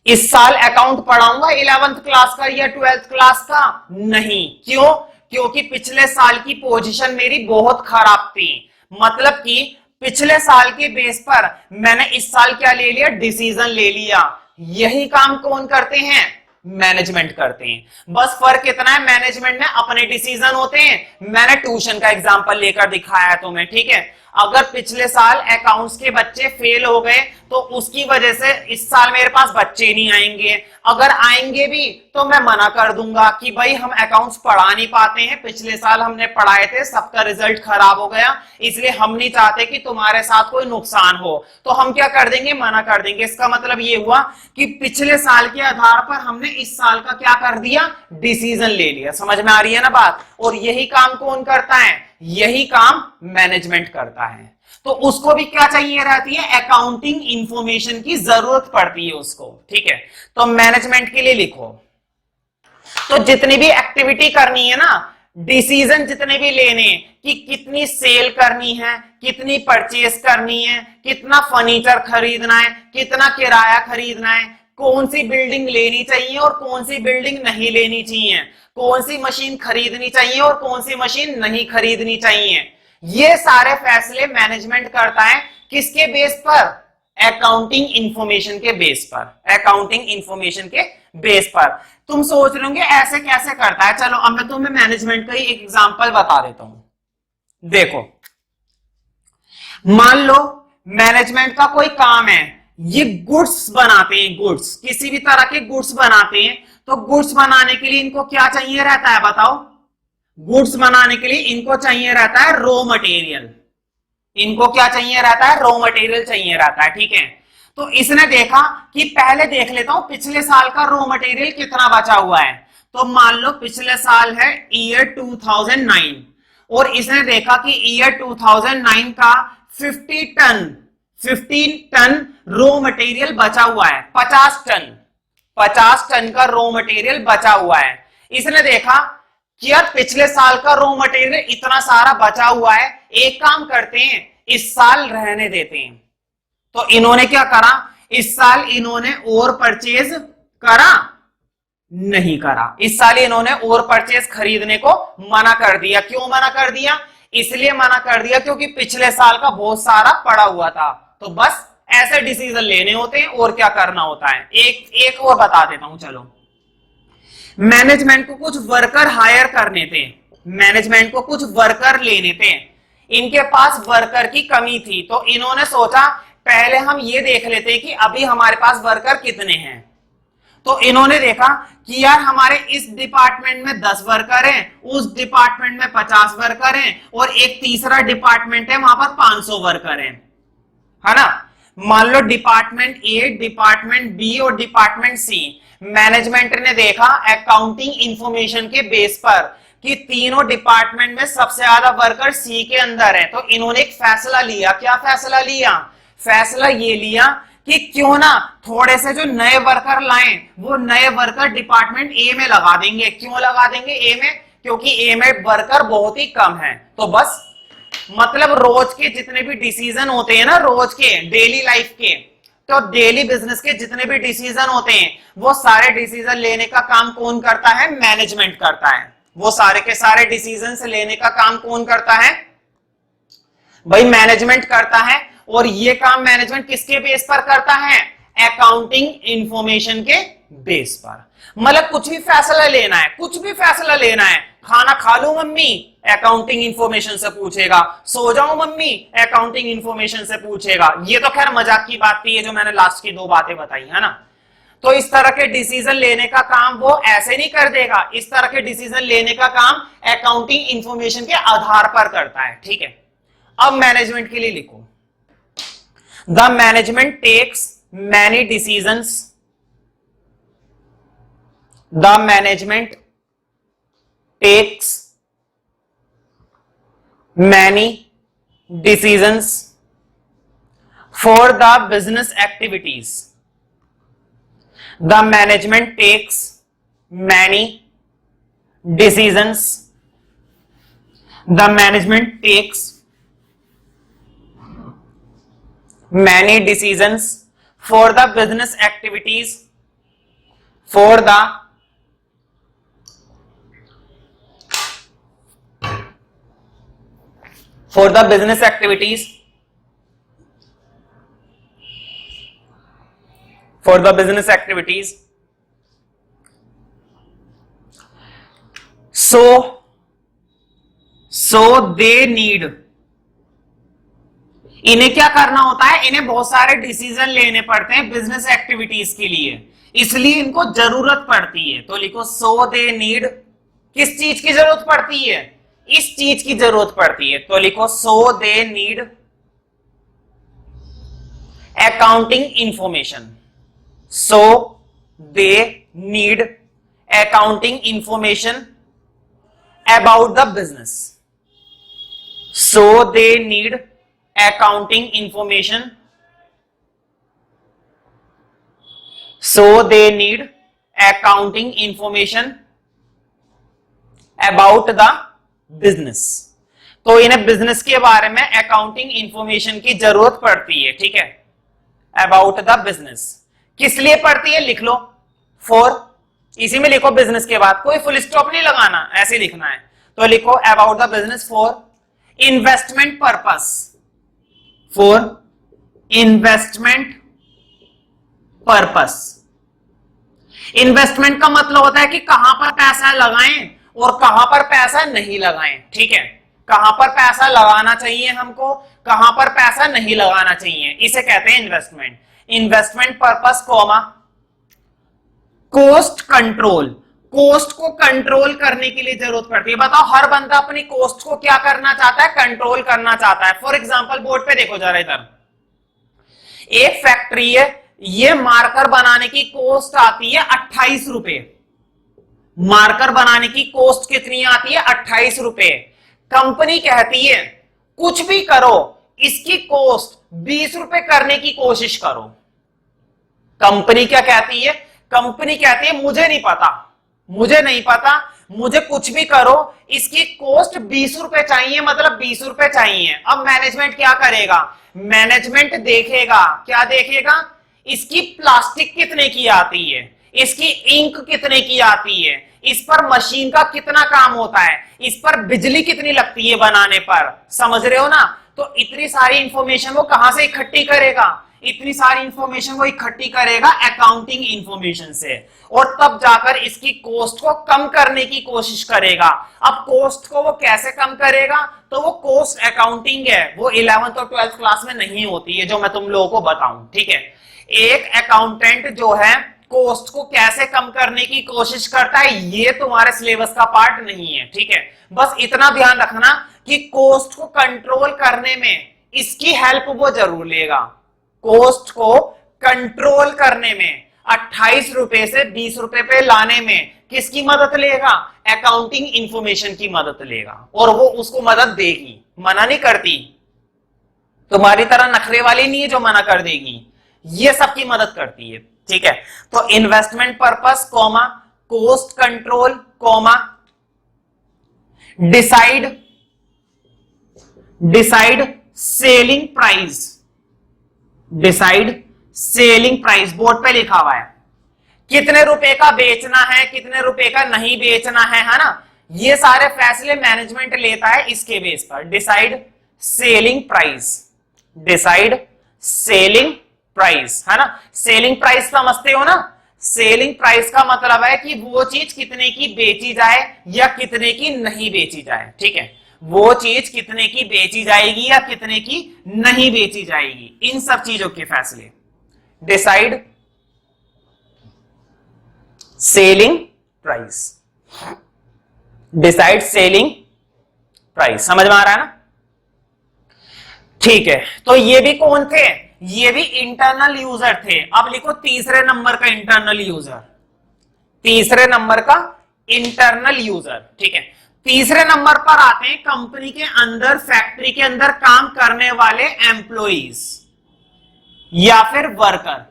इस साल अकाउंट पढ़ाऊंगा 11th क्लास का या 12th क्लास का? नहीं। क्यों? क्योंकि पिछले साल की पोजीशन मेरी बहुत खराब थी। मतलब कि पिछले साल के बेस पर मैंने इस साल क्या ले लिया, डिसीजन ले लिया। यही काम कौन करते हैं, मैनेजमेंट करते हैं। बस फर्क इतना है, मैनेजमेंट में अपने डिसीजन होते हैं। मैंने ट्यूशन का एग्जांपल लेकर दिखाया तुम्हें, ठीक है। अगर पिछले साल अकाउंट्स के बच्चे फेल हो गए तो उसकी वजह से इस साल मेरे पास बच्चे नहीं आएंगे। अगर आएंगे भी तो मैं मना कर दूंगा कि भाई हम अकाउंट्स पढ़ा नहीं पाते हैं, पिछले साल हमने पढ़ाए थे, सबका रिजल्ट खराब हो गया, इसलिए हम नहीं चाहते कि तुम्हारे साथ कोई नुकसान हो। तो हम क्या कर देंगे, मना कर देंगे। इसका मतलब ये हुआ कि पिछले साल के आधार पर हमने इस साल का क्या कर दिया, डिसीजन ले लिया। समझ में आ रही है ना बात। और यही काम कौन करता है, यही काम मैनेजमेंट करता है। तो उसको भी क्या चाहिए रहती है, अकाउंटिंग इंफॉर्मेशन की जरूरत पड़ती है उसको, ठीक है। तो मैनेजमेंट के लिए लिखो, तो जितनी भी एक्टिविटी करनी है ना, डिसीजन जितने भी लेने कि कितनी सेल करनी है, कितनी परचेस करनी है, कितना फर्नीचर खरीदना है, कितना किराया खरीदना है, कौन सी बिल्डिंग लेनी चाहिए और कौन सी बिल्डिंग नहीं लेनी चाहिए, कौन सी मशीन खरीदनी चाहिए और कौन सी मशीन नहीं खरीदनी चाहिए, ये सारे फैसले मैनेजमेंट करता है। किसके बेस पर, अकाउंटिंग इंफॉर्मेशन के बेस पर, अकाउंटिंग इंफॉर्मेशन के बेस पर। तुम सोच रहे होंगे ऐसे कैसे करता है। चलो अब मैं तुम्हें मैनेजमेंट का ही एक एग्जांपल बता देता हूं। देखो, मान लो मैनेजमेंट का कोई काम है, ये गुड्स बनाते हैं, गुड्स, किसी भी तरह के गुड्स बनाते हैं। तो गुड्स बनाने के लिए इनको क्या चाहिए रहता है, बताओ। गुड्स बनाने के लिए इनको चाहिए रहता है रॉ मटेरियल। इनको क्या चाहिए रहता है, रॉ मटेरियल चाहिए रहता है, ठीक है। तो इसने देखा कि पहले देख लेता हूं पिछले साल का रॉ मटेरियल कितना बचा हुआ है। तो मान लो पिछले साल है ईयर 2009 और इसने देखा कि ईयर 2009 का 15 टन रॉ मटेरियल बचा हुआ है। 50 टन का रॉ मटेरियल बचा हुआ है। इसने देखा कि यार पिछले साल का रॉ मटेरियल इतना सारा बचा हुआ है, एक काम करते हैं इस साल रहने देते हैं। तो इन्होंने क्या करा, इस साल इन्होंने और परचेज करा, नहीं करा। इस साल इन्होंने और परचेज खरीदने को मना कर दिया। क्यों मना कर दिया, इसलिए मना कर दिया क्योंकि पिछले साल का बहुत सारा पड़ा हुआ था। तो बस ऐसे डिसीजन लेने होते हैं और क्या करना होता है। एक और बता देता हूं, चलो। मैनेजमेंट को कुछ वर्कर हायर करने थे, मैनेजमेंट को कुछ वर्कर लेने थे। इनके पास वर्कर की कमी थी, तो इन्होंने सोचा पहले हम ये देख लेते हैं कि अभी हमारे पास वर्कर कितने हैं। तो इन्होंने देखा कि यार हमारे इस डिपार्टमेंट में 10 वर्कर हैं, उस डिपार्टमेंट में 50 वर्कर हैं और एक तीसरा डिपार्टमेंट है वहां पर 500 वर्कर हैं, है ना। मान लो डिपार्टमेंट ए, डिपार्टमेंट बी और डिपार्टमेंट सी। मैनेजमेंट ने देखा अकाउंटिंग इंफॉर्मेशन के बेस पर कि तीनों डिपार्टमेंट में सबसे ज्यादा वर्कर सी के अंदर है। तो इन्होंने एक फैसला लिया। क्या फैसला लिया, फैसला ये लिया कि क्यों ना थोड़े से जो नए वर्कर लाएं, वो नए वर्कर डिपार्टमेंट ए में लगा देंगे। क्यों लगा देंगे ए में, क्योंकि ए में वर्कर बहुत ही कम है। तो बस मतलब रोज के जितने भी डिसीजन होते हैं ना, रोज के डेली लाइफ के, तो डेली बिजनेस के जितने भी डिसीजन होते हैं वो सारे डिसीजन लेने का काम कौन करता है, मैनेजमेंट करता है। वो सारे के सारे डिसीजन लेने का काम कौन करता है, भाई मैनेजमेंट करता है। और ये काम मैनेजमेंट किसके बेस पर करता है, अकाउंटिंग इंफॉर्मेशन के बेस पर। मतलब कुछ भी फैसला लेना है, कुछ भी फैसला लेना है, खाना खा लूं मम्मी, अकाउंटिंग इंफॉर्मेशन से पूछेगा, सो जाऊं मम्मी, अकाउंटिंग इंफॉर्मेशन से पूछेगा। ये तो खैर मजाक की बात थी, ये जो मैंने लास्ट की 2 बातें बताई है ना। तो इस तरह के डिसीजन लेने का काम वो ऐसे नहीं कर देगा, इस तरह के डिसीजन लेने का काम अकाउंटिंग इंफॉर्मेशन के आधार पर करता है, ठीक है। अब मैनेजमेंट के लिए लिखो, the management takes many decisions, the management takes many decisions for the business activities, the management takes many decisions, the management takes many decisions for the business activities, for the for the business activities, for the business activities, so they need, इन्हें क्या करना होता है, इन्हें बहुत सारे decision लेने पड़ते हैं बिजनेस एक्टिविटीज के लिए, इसलिए इनको जरूरत पड़ती है। तो लिखो सो दे नीड, किस चीज की जरूरत पड़ती है, इस चीज की जरूरत पड़ती है। तो लिखो so they need accounting information, so they need accounting information about the business, so they need accounting information, so they need accounting information about the business। तो इन्हें बिजनेस के बारे में अकाउंटिंग इंफॉर्मेशन की जरूरत पड़ती है, ठीक है, अबाउट द बिजनेस। किस लिए पड़ती है, लिख लो फॉर, इसी में लिखो बिजनेस के बाद, कोई फुल स्टॉप नहीं लगाना, ऐसे लिखना है। तो लिखो about the business for investment purpose, for investment purpose. Investment का मतलब होता है कि कहां पर पैसा लगाएं और कहां पर पैसा नहीं लगाएं, ठीक है, कहां पर पैसा लगाना चाहिए हमको, कहां पर पैसा नहीं लगाना चाहिए, इसे कहते हैं investment. Investment purpose comma cost control, cost को कंट्रोल करने के लिए जरूरत पड़ती है। बताओ हर बंदा अपनी कॉस्ट को क्या करना चाहता है, कंट्रोल करना चाहता है। फॉर एग्जांपल बोर्ड पे देखो जरा, इधर एक फैक्ट्री है, ये मार्कर बनाने की कॉस्ट आती है 28 रुपए, मार्कर बनाने की कॉस्ट कितनी आती है, 28 रुपए। कंपनी कहती है कुछ भी करो, इसकी कॉस्ट 20 रुपए करने की कोशिश करो। कंपनी क्या कहती है, कंपनी कहती है मुझे नहीं पता, मुझे नहीं पता, मुझे कुछ भी करो, इसकी कॉस्ट 20 रुपए चाहिए, मतलब 20 रुपए चाहिए। अब मैनेजमेंट क्या करेगा, मैनेजमेंट देखेगा, क्या देखेगा, इसकी प्लास्टिक कितने की आती है, इसकी इंक कितने की आती है, इस पर मशीन का कितना काम होता है, इस पर बिजली कितनी लगती है बनाने पर, समझ रहे हो ना। तो इतनी सारी इंफॉर्मेशन वो कहां से इकट्ठी करेगा, इतनी सारी इंफॉर्मेशन वो इकट्ठी करेगा अकाउंटिंग इंफॉर्मेशन से, और तब जाकर इसकी कॉस्ट को कम करने की कोशिश करेगा। अब कॉस्ट को वो कैसे कम करेगा, तो वो कॉस्ट अकाउंटिंग है, वो 11th और 12th क्लास में नहीं होती है, जो मैं तुम लोगों को बताऊं, ठीक है। एक अकाउंटेंट जो है कॉस्ट को कैसे कम करने की कोशिश करता है, ये तुम्हारे सिलेबस का पार्ट नहीं है, ठीक है। बस इतना ध्यान रखना कि कॉस्ट को कंट्रोल करने में इसकी हेल्प वो जरूर लेगा, कॉस्ट को कंट्रोल करने में, 28 रुपए से 20 रुपए पे लाने में किसकी मदद लेगा, अकाउंटिंग इंफॉर्मेशन की मदद लेगा, और वो उसको मदद देगी, मना नहीं करती, तुम्हारी तरह नखरे वाली नहीं है जो मना कर देगी, ये सबकी मदद करती है, ठीक है। तो investment purpose comma cost control comma decide selling price, decide selling price, board पे लिखा हुआ है कितने रुपए का बेचना है, कितने रुपए का नहीं बेचना है ना, ये सारे फैसले मैनेजमेंट लेता है इसके बेस पर। Decide selling price, decide selling price, है ना। सेलिंग प्राइस समझते हो ना, सेलिंग प्राइस का मतलब है कि वो चीज कितने की बेची जाए या कितने की नहीं बेची जाए, ठीक है, वो चीज कितने की बेची जाएगी या कितने की नहीं बेची जाएगी, इन सब चीजों के फैसले। Decide selling price, decide selling price, समझ में आ रहा है ना, ठीक है। तो ये भी कौन थे, ये भी इंटरनल यूजर थे। अब लिखो तीसरे नंबर का इंटरनल यूजर, तीसरे नंबर का इंटरनल यूजर, ठीक है। तीसरे नंबर पर आते हैं कंपनी के अंदर, फैक्ट्री के अंदर काम करने वाले एम्प्लॉइज या फिर वर्कर,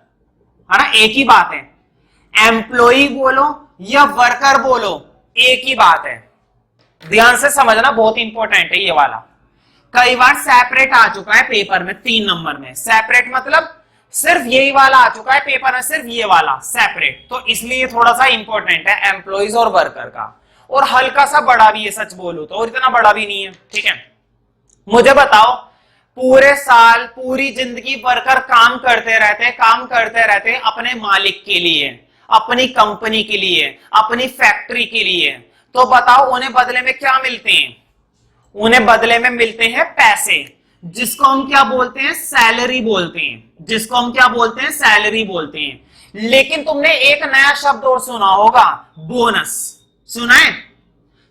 है ना, एक ही बात है, एम्प्लॉई बोलो या वर्कर बोलो, एक ही बात है, ध्यान से समझना, बहुत इंपॉर्टेंट है ये वाला। कई बार सेपरेट आ चुका है पेपर में, 3 नंबर में सेपरेट, मतलब सिर्फ यही वाला आ चुका है पेपर में, सिर्फ ये वाला सेपरेट, तो इसलिए थोड़ा सा इंपॉर्टेंट है एम्प्लॉइज और वर्कर का, और हल्का सा बड़ा भी है, सच बोलूं तो, और इतना बड़ा भी नहीं है, ठीक है। मुझे बताओ, पूरे साल पूरी जिंदगी वर्कर काम करते रहते अपने मालिक के लिए, अपनी कंपनी के लिए, अपनी फैक्ट्री के लिए। तो बताओ उन्हें बदले में क्या मिलते हैं? उन्हें बदले में मिलते हैं पैसे, जिसको हम क्या बोलते हैं? सैलरी बोलते हैं। जिसको हम क्या बोलते हैं? सैलरी बोलते हैं। लेकिन तुमने एक नया शब्द और सुना होगा, बोनस। सुना है?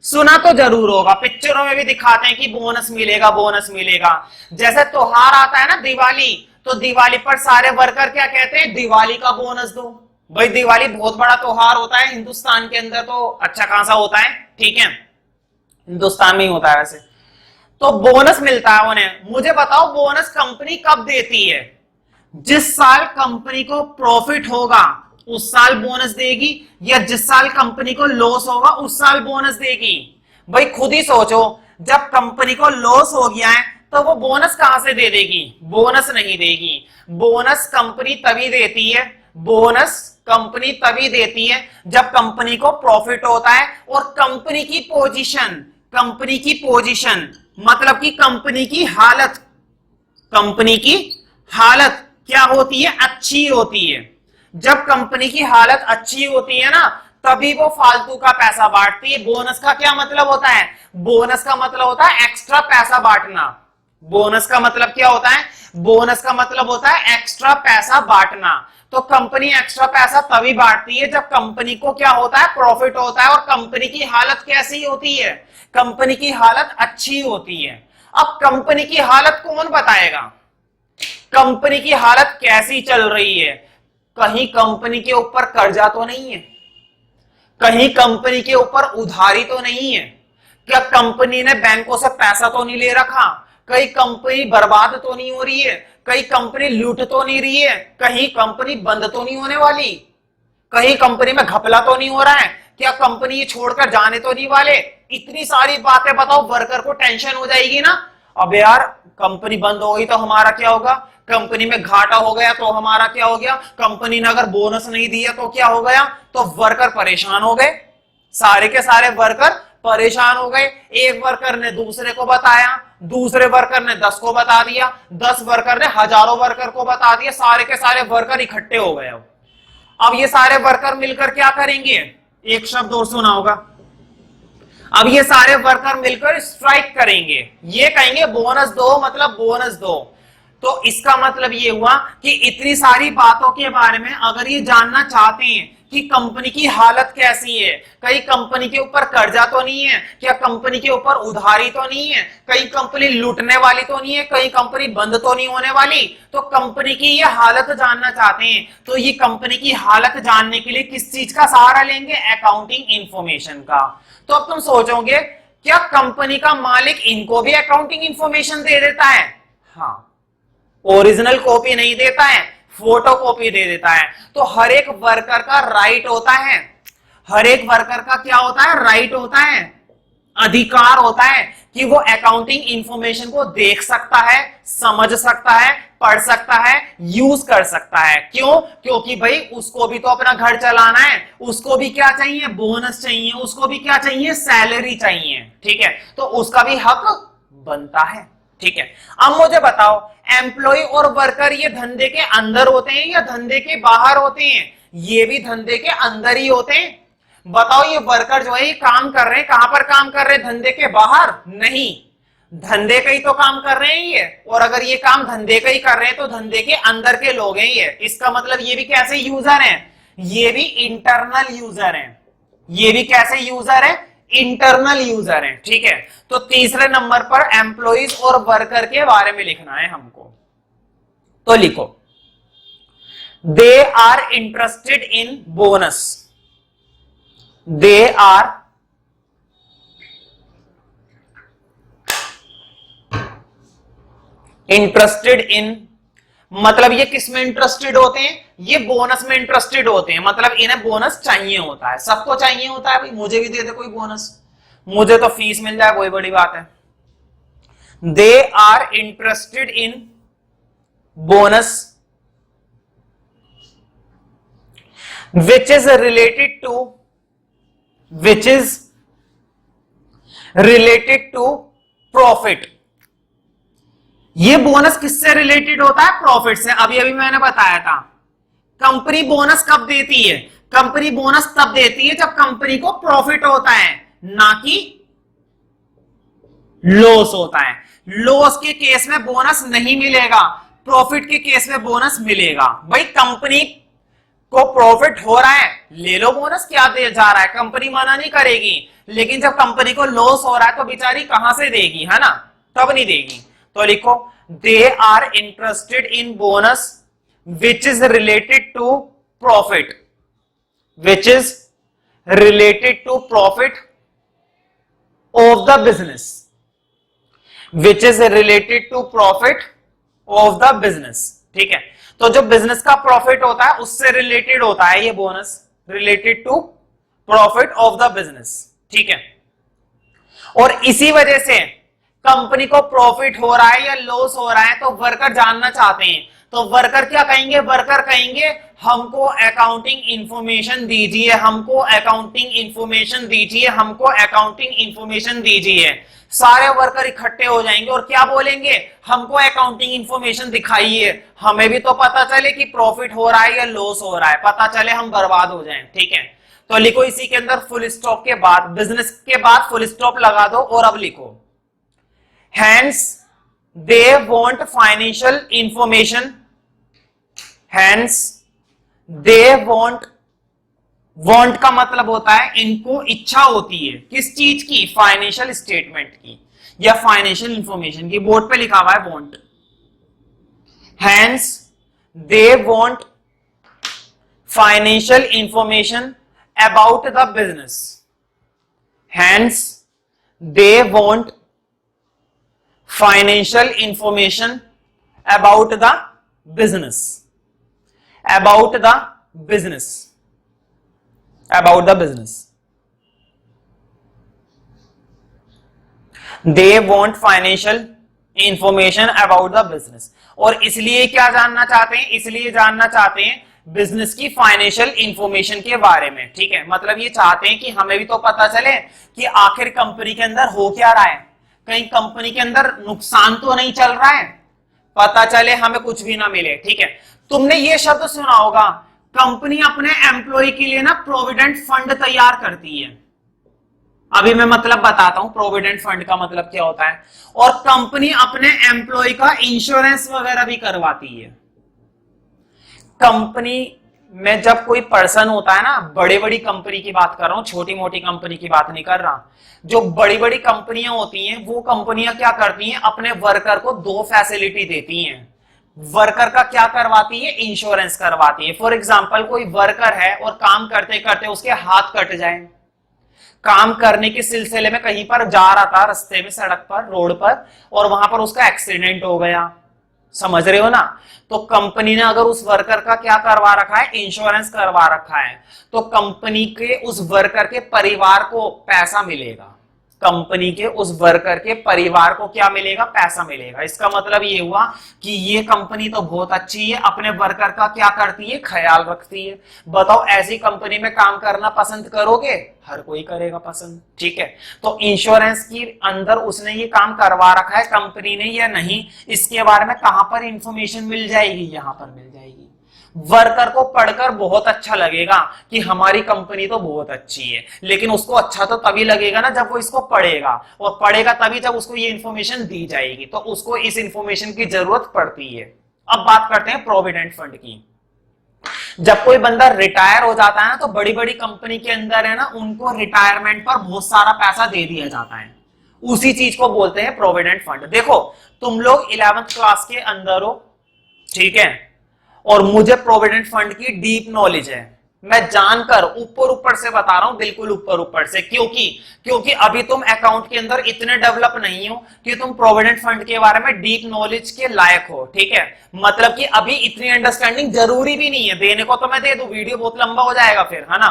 सुना तो जरूर होगा, पिक्चरों में भी दिखाते हैं कि बोनस मिलेगा, बोनस मिलेगा। जैसे त्योहार आता है ना दिवाली, तो दिवाली पर सारे वर्कर क्या कहते हैं? दिवाली का बोनस दो। भाई दिवाली बहुत बड़ा त्योहार होता है हिंदुस्तान के अंदर, तो अच्छा खासा होता है, ठीक है, हिंदुस्तान में ही होता है वैसे। तो बोनस मिलता है उन्हें। मुझे बताओ बोनस कंपनी कब देती है? जिस साल कंपनी को प्रॉफिट होगा उस साल बोनस देगी, या जिस साल कंपनी को लॉस होगा उस साल बोनस देगी? भाई खुद ही सोचो, जब कंपनी को लॉस हो गया है तो वो बोनस कहां से दे देगी? बोनस नहीं देगी। बोनस कंपनी तभी देती है, बोनस कंपनी तभी देती है जब कंपनी को प्रॉफिट होता है और कंपनी की पोजीशन मतलब कि कंपनी की हालत क्या होती है? अच्छी होती है। जब कंपनी की हालत अच्छी होती है ना, तभी वो फालतू का पैसा बांटती है। बोनस का क्या मतलब होता है? बोनस का मतलब होता है एक्स्ट्रा पैसा बांटना। बोनस का मतलब क्या होता है? बोनस का मतलब होता है एक्स्ट्रा पैसा बांटना। तो कंपनी एक्स्ट्रा पैसा तभी बांटती है जब कंपनी को क्या होता है? प्रॉफिट होता है और कंपनी की हालत कैसी होती है? कंपनी की हालत अच्छी होती है। अब कंपनी की हालत कौन बताएगा? कंपनी की हालत कैसी चल रही है? कहीं कंपनी के ऊपर कर्जा तो नहीं है? कहीं कंपनी के ऊपर उधारी तो नहीं है? क्या कंपनी ने बैंकों से पैसा तो नहीं ले रखा? कहीं कंपनी बर्बाद तो नहीं हो रही है? कहीं कंपनी लूट तो नहीं रही है? कहीं कंपनी बंद तो नहीं होने वाली? कहीं कंपनी में घपला तो नहीं हो रहा है? क्या कंपनी ये छोड़कर जाने तो नहीं वाले? इतनी सारी बातें बताओ, वर्कर को टेंशन हो जाएगी ना। अब यार कंपनी बंद हो गई तो हमारा क्या होगा? कंपनी में घाटा हो गया तो हमारा क्या हो गया? कंपनी ने अगर बोनस नहीं दिया तो क्या हो गया? तो वर्कर परेशान हो गए, सारे के सारे वर्कर परेशान हो गए। एक वर्कर ने दूसरे को बताया, दूसरे वर्कर ने 10 को बता दिया, 10 वर्कर ने हजारों वर्कर को बता दिया, सारे के सारे वर्कर इकट्ठे हो गए। अब ये सारे वर्कर मिलकर क्या करेंगे? एक शब्द और सुना होगा, अब ये सारे वर्कर मिलकर स्ट्राइक करेंगे। ये कहेंगे बोनस दो, मतलब बोनस दो। तो इसका मतलब ये हुआ कि इतनी सारी बातों के बारे में अगर ये जानना चाहते हैं कि कंपनी की हालत कैसी है, कहीं कंपनी के ऊपर कर्जा तो नहीं है, क्या कंपनी के ऊपर उधारी तो नहीं है, कहीं कंपनी लूटने वाली तो नहीं है, कहीं कंपनी बंद तो नहीं होने वाली, तो कंपनी की ये हालत जानना चाहते हैं, तो ये कंपनी की हालत जानने के लिए किस चीज का सहारा लेंगे? अकाउंटिंग इंफॉर्मेशन का। तो अब तुम सोचोगे, क्या कंपनी का मालिक इनको भी अकाउंटिंग इंफॉर्मेशन दे देता है? हाँ, ओरिजिनल कॉपी नहीं देता है, फोटो कॉपी दे देता है। तो हर एक वर्कर का राइट होता है, हर एक वर्कर का क्या होता है? राइट होता है, अधिकार होता है कि वो अकाउंटिंग इंफॉर्मेशन को देख सकता है, समझ सकता है, पढ़ सकता है, यूज कर सकता है। क्यों? क्योंकि भाई उसको भी तो अपना घर चलाना है, उसको भी क्या चाहिए? बोनस चाहिए, उसको भी क्या चाहिए? सैलरी चाहिए, ठीक है, तो उसका भी हक बनता है, ठीक है। अब मुझे बताओ, एम्प्लॉय और वर्कर ये धंधे के अंदर होते हैं या धंधे के बाहर होते हैं? ये भी धंधे के अंदर ही होते हैं। बताओ, ये वर्कर जो है ये काम कर रहे हैं, कहां पर काम कर रहे हैं? धंधे के बाहर नहीं, धंधे का ही तो काम कर रहे हैं ये। और अगर ये काम धंधे का ही कर रहे हैं तो धंधे के अंदर के लोग हैं ये। इसका मतलब ये भी कैसे यूजर हैं? ये भी इंटरनल यूजर हैं। ये भी कैसे यूजर है? इंटरनल यूजर है, ठीक है। तो तीसरे नंबर पर एम्प्लॉइज और वर्कर के बारे में लिखना है हमको, तो लिखो, they are interested in bonus, they are interested in, मतलब ये किस में इंटरेस्टेड होते हैं? ये बोनस में इंटरेस्टेड होते हैं, मतलब इन्हें बोनस चाहिए होता है। सबको चाहिए होता है, भाई मुझे भी दे दे कोई बोनस, मुझे तो फीस मिल जाए, कोई बड़ी बात है। They are interested in bonus which is related to profit, ये बोनस किससे रिलेटेड होता है? प्रॉफिट से। अभी अभी मैंने बताया था कंपनी बोनस कब देती है? कंपनी बोनस तब देती है जब कंपनी को प्रॉफिट होता है, ना कि लॉस होता है। लॉस के केस में बोनस नहीं मिलेगा, प्रॉफिट के केस में बोनस मिलेगा। भाई कंपनी को प्रॉफिट हो रहा है, ले लो बोनस, क्या दे जा रहा है, कंपनी मना नहीं करेगी। लेकिन जब कंपनी को लॉस हो रहा है तो बेचारी कहां से देगी, है ना, तब नहीं देगी। तो लिखो they are interested in bonus which is related to profit, which is related to profit of the business, which is related to profit of the business. ठीक है, तो जो बिजनेस का प्रॉफिट होता है उससे रिलेटेड होता है ये bonus, related to profit of the business. ठीक है, और इसी वजह से कंपनी को प्रॉफिट हो रहा है या लॉस हो रहा है तो वर्कर जानना चाहते हैं। तो वर्कर क्या कहेंगे? वर्कर कहेंगे हमको अकाउंटिंग इंफॉर्मेशन दीजिए, हमको अकाउंटिंग इंफॉर्मेशन दीजिए, हमको अकाउंटिंग इंफॉर्मेशन दीजिए। सारे वर्कर इकट्ठे हो जाएंगे और क्या बोलेंगे? हमको अकाउंटिंग इंफॉर्मेशन दिखाइए, हमें भी तो पता चले कि प्रॉफिट हो रहा है या लॉस हो रहा है, पता चले हम बर्बाद हो जाएं। ठीक है, तो लिखो इसी के अंदर फुल स्टॉप के बाद, बिजनेस के बाद फुल स्टॉप लगा दो और अब लिखो hence they want financial information, hence they want का मतलब होता है इनको इच्छा होती है किस चीज की? फाइनेंशियल स्टेटमेंट की या फाइनेंशियल इंफॉर्मेशन की। बोर्ड पे लिखा हुआ है want, hence they want financial information about the business, hence they want financial information about the business, about the business, about the business. They want financial information about the business। और इसलिए क्या जानना चाहते हैं? इसलिए जानना चाहते हैं बिजनेस की फाइनेंशियल इंफॉर्मेशन के बारे में। ठीक है, मतलब ये चाहते हैं कि हमें भी तो पता चले कि आखिर कंपनी के अंदर हो क्या रहा है, कहीं कंपनी के अंदर नुकसान तो नहीं चल रहा है, पता चले हमें कुछ भी ना मिले। ठीक है, तुमने ये शब्द सुना होगा, कंपनी अपने एम्प्लॉय के लिए ना प्रोविडेंट फंड तैयार करती है। अभी मैं मतलब बताता हूं प्रोविडेंट फंड का मतलब क्या होता है। और कंपनी अपने एम्प्लॉय का इंश्योरेंस वगैरह भी करवाती है। कंपनी में जब कोई पर्सन होता है ना, बड़ी बड़ी कंपनी की बात कर रहा हूं, छोटी मोटी कंपनी की बात नहीं कर रहा, जो बड़ी बड़ी कंपनियां होती हैं वो कंपनियां क्या करती हैं? अपने वर्कर को दो फैसिलिटी देती हैं। वर्कर का क्या करवाती है? इंश्योरेंस करवाती है। फॉर एग्जांपल कोई वर्कर है और काम करते करते उसके हाथ कट जाए, काम करने के सिलसिले में कहीं पर जा रहा था रास्ते में, सड़क पर, रोड पर, और वहां पर उसका एक्सीडेंट हो गया, समझ रहे हो ना, तो कंपनी ने अगर उस वर्कर का क्या करवा रखा है? इंश्योरेंस करवा रखा है, तो कंपनी के उस वर्कर के परिवार को पैसा मिलेगा। कंपनी के उस वर्कर के परिवार को क्या मिलेगा? पैसा मिलेगा। इसका मतलब ये हुआ कि ये कंपनी तो बहुत अच्छी है, अपने वर्कर का क्या करती है? ख्याल रखती है। बताओ ऐसी कंपनी में काम करना पसंद करोगे? हर कोई करेगा पसंद। ठीक है, तो इंश्योरेंस की अंदर उसने ये काम करवा रखा है कंपनी ने या नहीं, इसके बारे में कहां पर इंफॉर्मेशन मिल जाएगी? यहां पर मिल जाएगी। वर्कर को पढ़कर बहुत अच्छा लगेगा कि हमारी कंपनी तो बहुत अच्छी है, लेकिन उसको अच्छा तो तभी लगेगा ना जब वो इसको पढ़ेगा, और पढ़ेगा तभी जब उसको ये इंफॉर्मेशन दी जाएगी, तो उसको इस इंफॉर्मेशन की जरूरत पड़ती है। अब बात करते हैं प्रोविडेंट फंड की। जब कोई बंदा रिटायर हो जाता है ना, तो बड़ी बड़ी कंपनी के अंदर है ना, उनको रिटायरमेंट पर बहुत सारा पैसा दे दिया जाता है, उसी चीज को बोलते हैं प्रोविडेंट फंड। देखो तुम लोग 11th क्लास के अंदर हो, ठीक है, और मुझे प्रोविडेंट फंड की डीप नॉलेज है, मैं जानकर ऊपर ऊपर से बता रहा हूं, बिल्कुल ऊपर ऊपर से, क्योंकि अभी तुम अकाउंट के अंदर इतने डेवलप नहीं हो कि तुम प्रोविडेंट फंड के बारे में डीप नॉलेज के लायक हो। ठीक है, मतलब कि अभी इतनी अंडरस्टैंडिंग जरूरी भी नहीं है, देने को तो मैं दे दूं, वीडियो बहुत लंबा हो जाएगा फिर, है ना।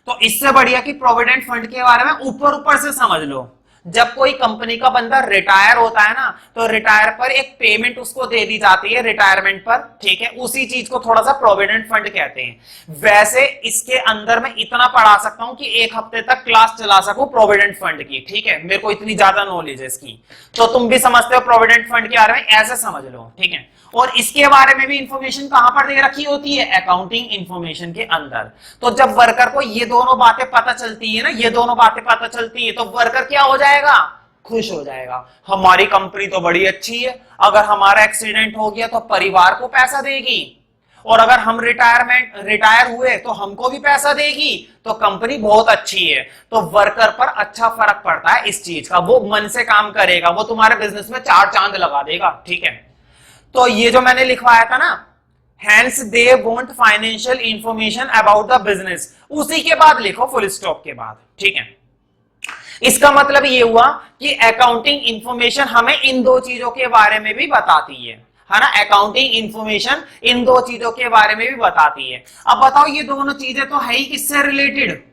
तो इससे बढ़िया कि प्रोविडेंट फंड के बारे में ऊपर ऊपर से समझ लो, जब कोई कंपनी का बंदा रिटायर होता है ना, तो रिटायर पर एक पेमेंट उसको दे दी जाती है रिटायरमेंट पर, ठीक है, उसी चीज को थोड़ा सा प्रोविडेंट फंड कहते हैं। वैसे इसके अंदर मैं इतना पढ़ा सकता हूं कि एक हफ्ते तक क्लास चला सकूं प्रोविडेंट फंड की, ठीक है, मेरे को इतनी ज्यादा नॉलेज है इसकी। तो तुम भी समझते हो प्रोविडेंट फंड के बारे में, ऐसे समझ लो, ठीक है। और इसके बारे में भी इंफॉर्मेशन कहां पर दे रखी होती है, अकाउंटिंग इंफॉर्मेशन के अंदर। तो जब वर्कर को ये दोनों बातें पता चलती है ना, ये दोनों बातें पता चलती है, तो वर्कर क्या हो जाएगा, खुश हो जाएगा। हमारी कंपनी तो बड़ी अच्छी है, अगर हमारा एक्सीडेंट हो गया तो परिवार को पैसा देगी, और अगर हम रिटायर हुए तो हमको भी पैसा देगी, तो कंपनी बहुत अच्छी है। तो वर्कर पर अच्छा फर्क पड़ता है इस चीज का, वो मन से काम करेगा, वो तुम्हारे बिजनेस में 4 चांद लगा देगा, ठीक है। तो ये जो मैंने लिखवाया था ना, Hence they want financial information about the business, उसी के बाद लिखो फुल स्टॉप के बाद, ठीक है। इसका मतलब ये हुआ कि अकाउंटिंग इंफॉर्मेशन हमें इन दो चीजों के बारे में भी बताती है ना, अकाउंटिंग इंफॉर्मेशन इन दो चीजों के बारे में भी बताती है। अब बताओ ये दोनों चीजें तो है ही किससे रिलेटेड,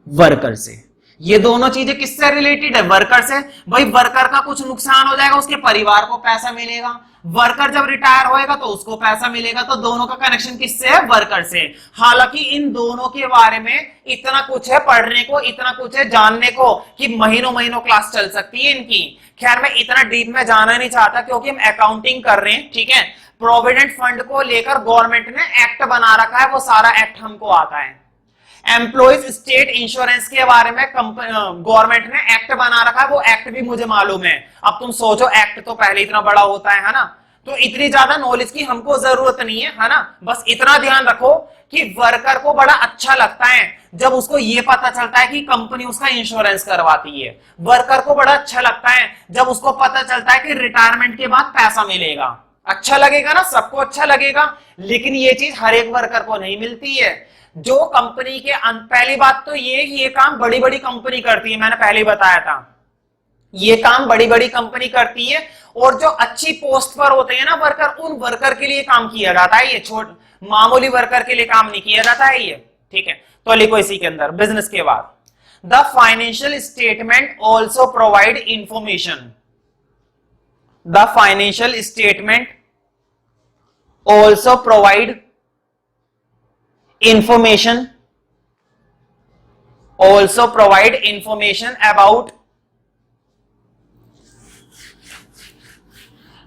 वर्कर से। ये दोनों चीजें किससे रिलेटेड है, वर्कर से। भाई वर्कर का कुछ नुकसान हो जाएगा, उसके परिवार को पैसा मिलेगा, वर्कर जब रिटायर होएगा तो उसको पैसा मिलेगा, तो दोनों का कनेक्शन किससे है, वर्कर से। हालांकि इन दोनों के बारे में इतना कुछ है पढ़ने को, इतना कुछ है जानने को कि महीनों महीनों क्लास चल सकती है इनकी। खैर मैं इतना डीप में जाना नहीं चाहता क्योंकि हम अकाउंटिंग कर रहे हैं, ठीक है। प्रोविडेंट फंड को लेकर गवर्नमेंट ने एक्ट बना रखा है, वो सारा एक्ट हमको आता है। एम्प्लॉइज स्टेट इंश्योरेंस के बारे में गवर्नमेंट ने एक्ट बना रखा है, वो एक्ट भी मुझे मालूम है। अब तुम सोचो एक्ट तो पहले इतना बड़ा होता है ना, तो इतनी ज्यादा नॉलेज की हमको जरूरत नहीं है ना। बस इतना ध्यान रखो कि वर्कर को बड़ा अच्छा लगता है जब उसको ये पता चलता है कि कंपनी उसका इंश्योरेंस करवाती है। वर्कर को बड़ा अच्छा लगता है जब उसको पता चलता है कि रिटायरमेंट के बाद पैसा मिलेगा। अच्छा लगेगा ना, सबको अच्छा लगेगा, लेकिन ये चीज हर एक वर्कर को नहीं मिलती है। जो कंपनी के पहली बात तो ये काम बड़ी बड़ी कंपनी करती है, मैंने पहले बताया था, ये काम बड़ी बड़ी कंपनी करती है। और जो अच्छी पोस्ट पर होते हैं ना वर्कर, उन वर्कर के लिए काम किया जाता है, ये छोट मामूली वर्कर के लिए काम नहीं किया जाता है ये, ठीक है। तो लिखो इसी के अंदर बिजनेस के बाद, the financial statement also provide information, the financial statement also provide information about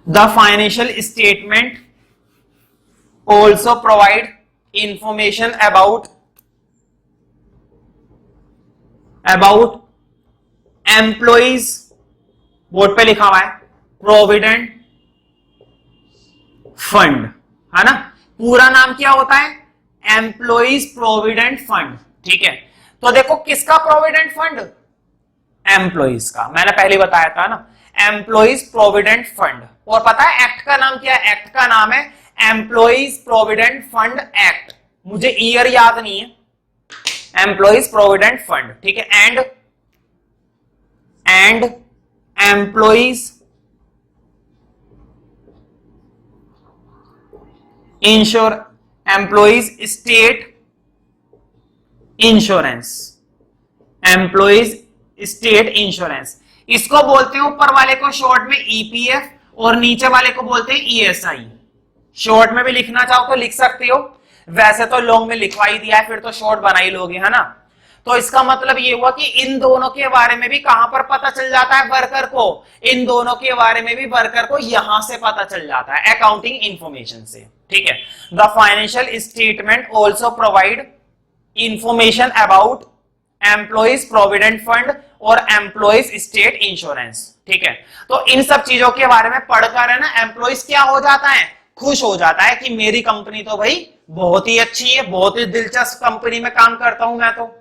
the financial statement also provide information about employees, board पे लिखा हुआ है प्रोविडेंट फंड, है ना। पूरा नाम क्या होता है, एम्प्लॉइज प्रोविडेंट फंड, ठीक है। तो देखो किसका प्रोविडेंट फंड, एम्प्लॉइज का, मैंने पहले बताया था ना, एम्प्लॉइज प्रोविडेंट फंड। और पता है एक्ट का नाम क्या है, एक्ट का नाम है एम्प्लॉइज प्रोविडेंट फंड एक्ट, मुझे ईयर याद नहीं है, एम्प्लॉइज प्रोविडेंट फंड, ठीक है। And employees employees state insurance, employees state insurance, इसको बोलते हैं ऊपर वाले को शॉर्ट में ईपीएफ और नीचे वाले को बोलते हैं ईएसआई। शॉर्ट में भी लिखना चाहो तो लिख सकते हो, वैसे तो लॉन्ग में लिखवा ही दिया है, फिर तो शॉर्ट बना ही लोगे, है ना। तो इसका मतलब ये हुआ कि इन दोनों के बारे में भी कहां पर पता चल जाता है वर्कर को, इन दोनों के बारे में भी वर्कर को यहां से पता चल जाता है, अकाउंटिंग इंफॉर्मेशन से, ठीक है। The financial statement also provide information about employees provident fund और एम्प्लॉइज स्टेट इंश्योरेंस, ठीक है। तो इन सब चीजों के बारे में पढ़कर है ना, एम्प्लॉइज क्या हो जाता है, खुश हो जाता है कि मेरी कंपनी तो भाई बहुत ही अच्छी है, बहुत ही दिलचस्प कंपनी में काम करता हूं मैं तो।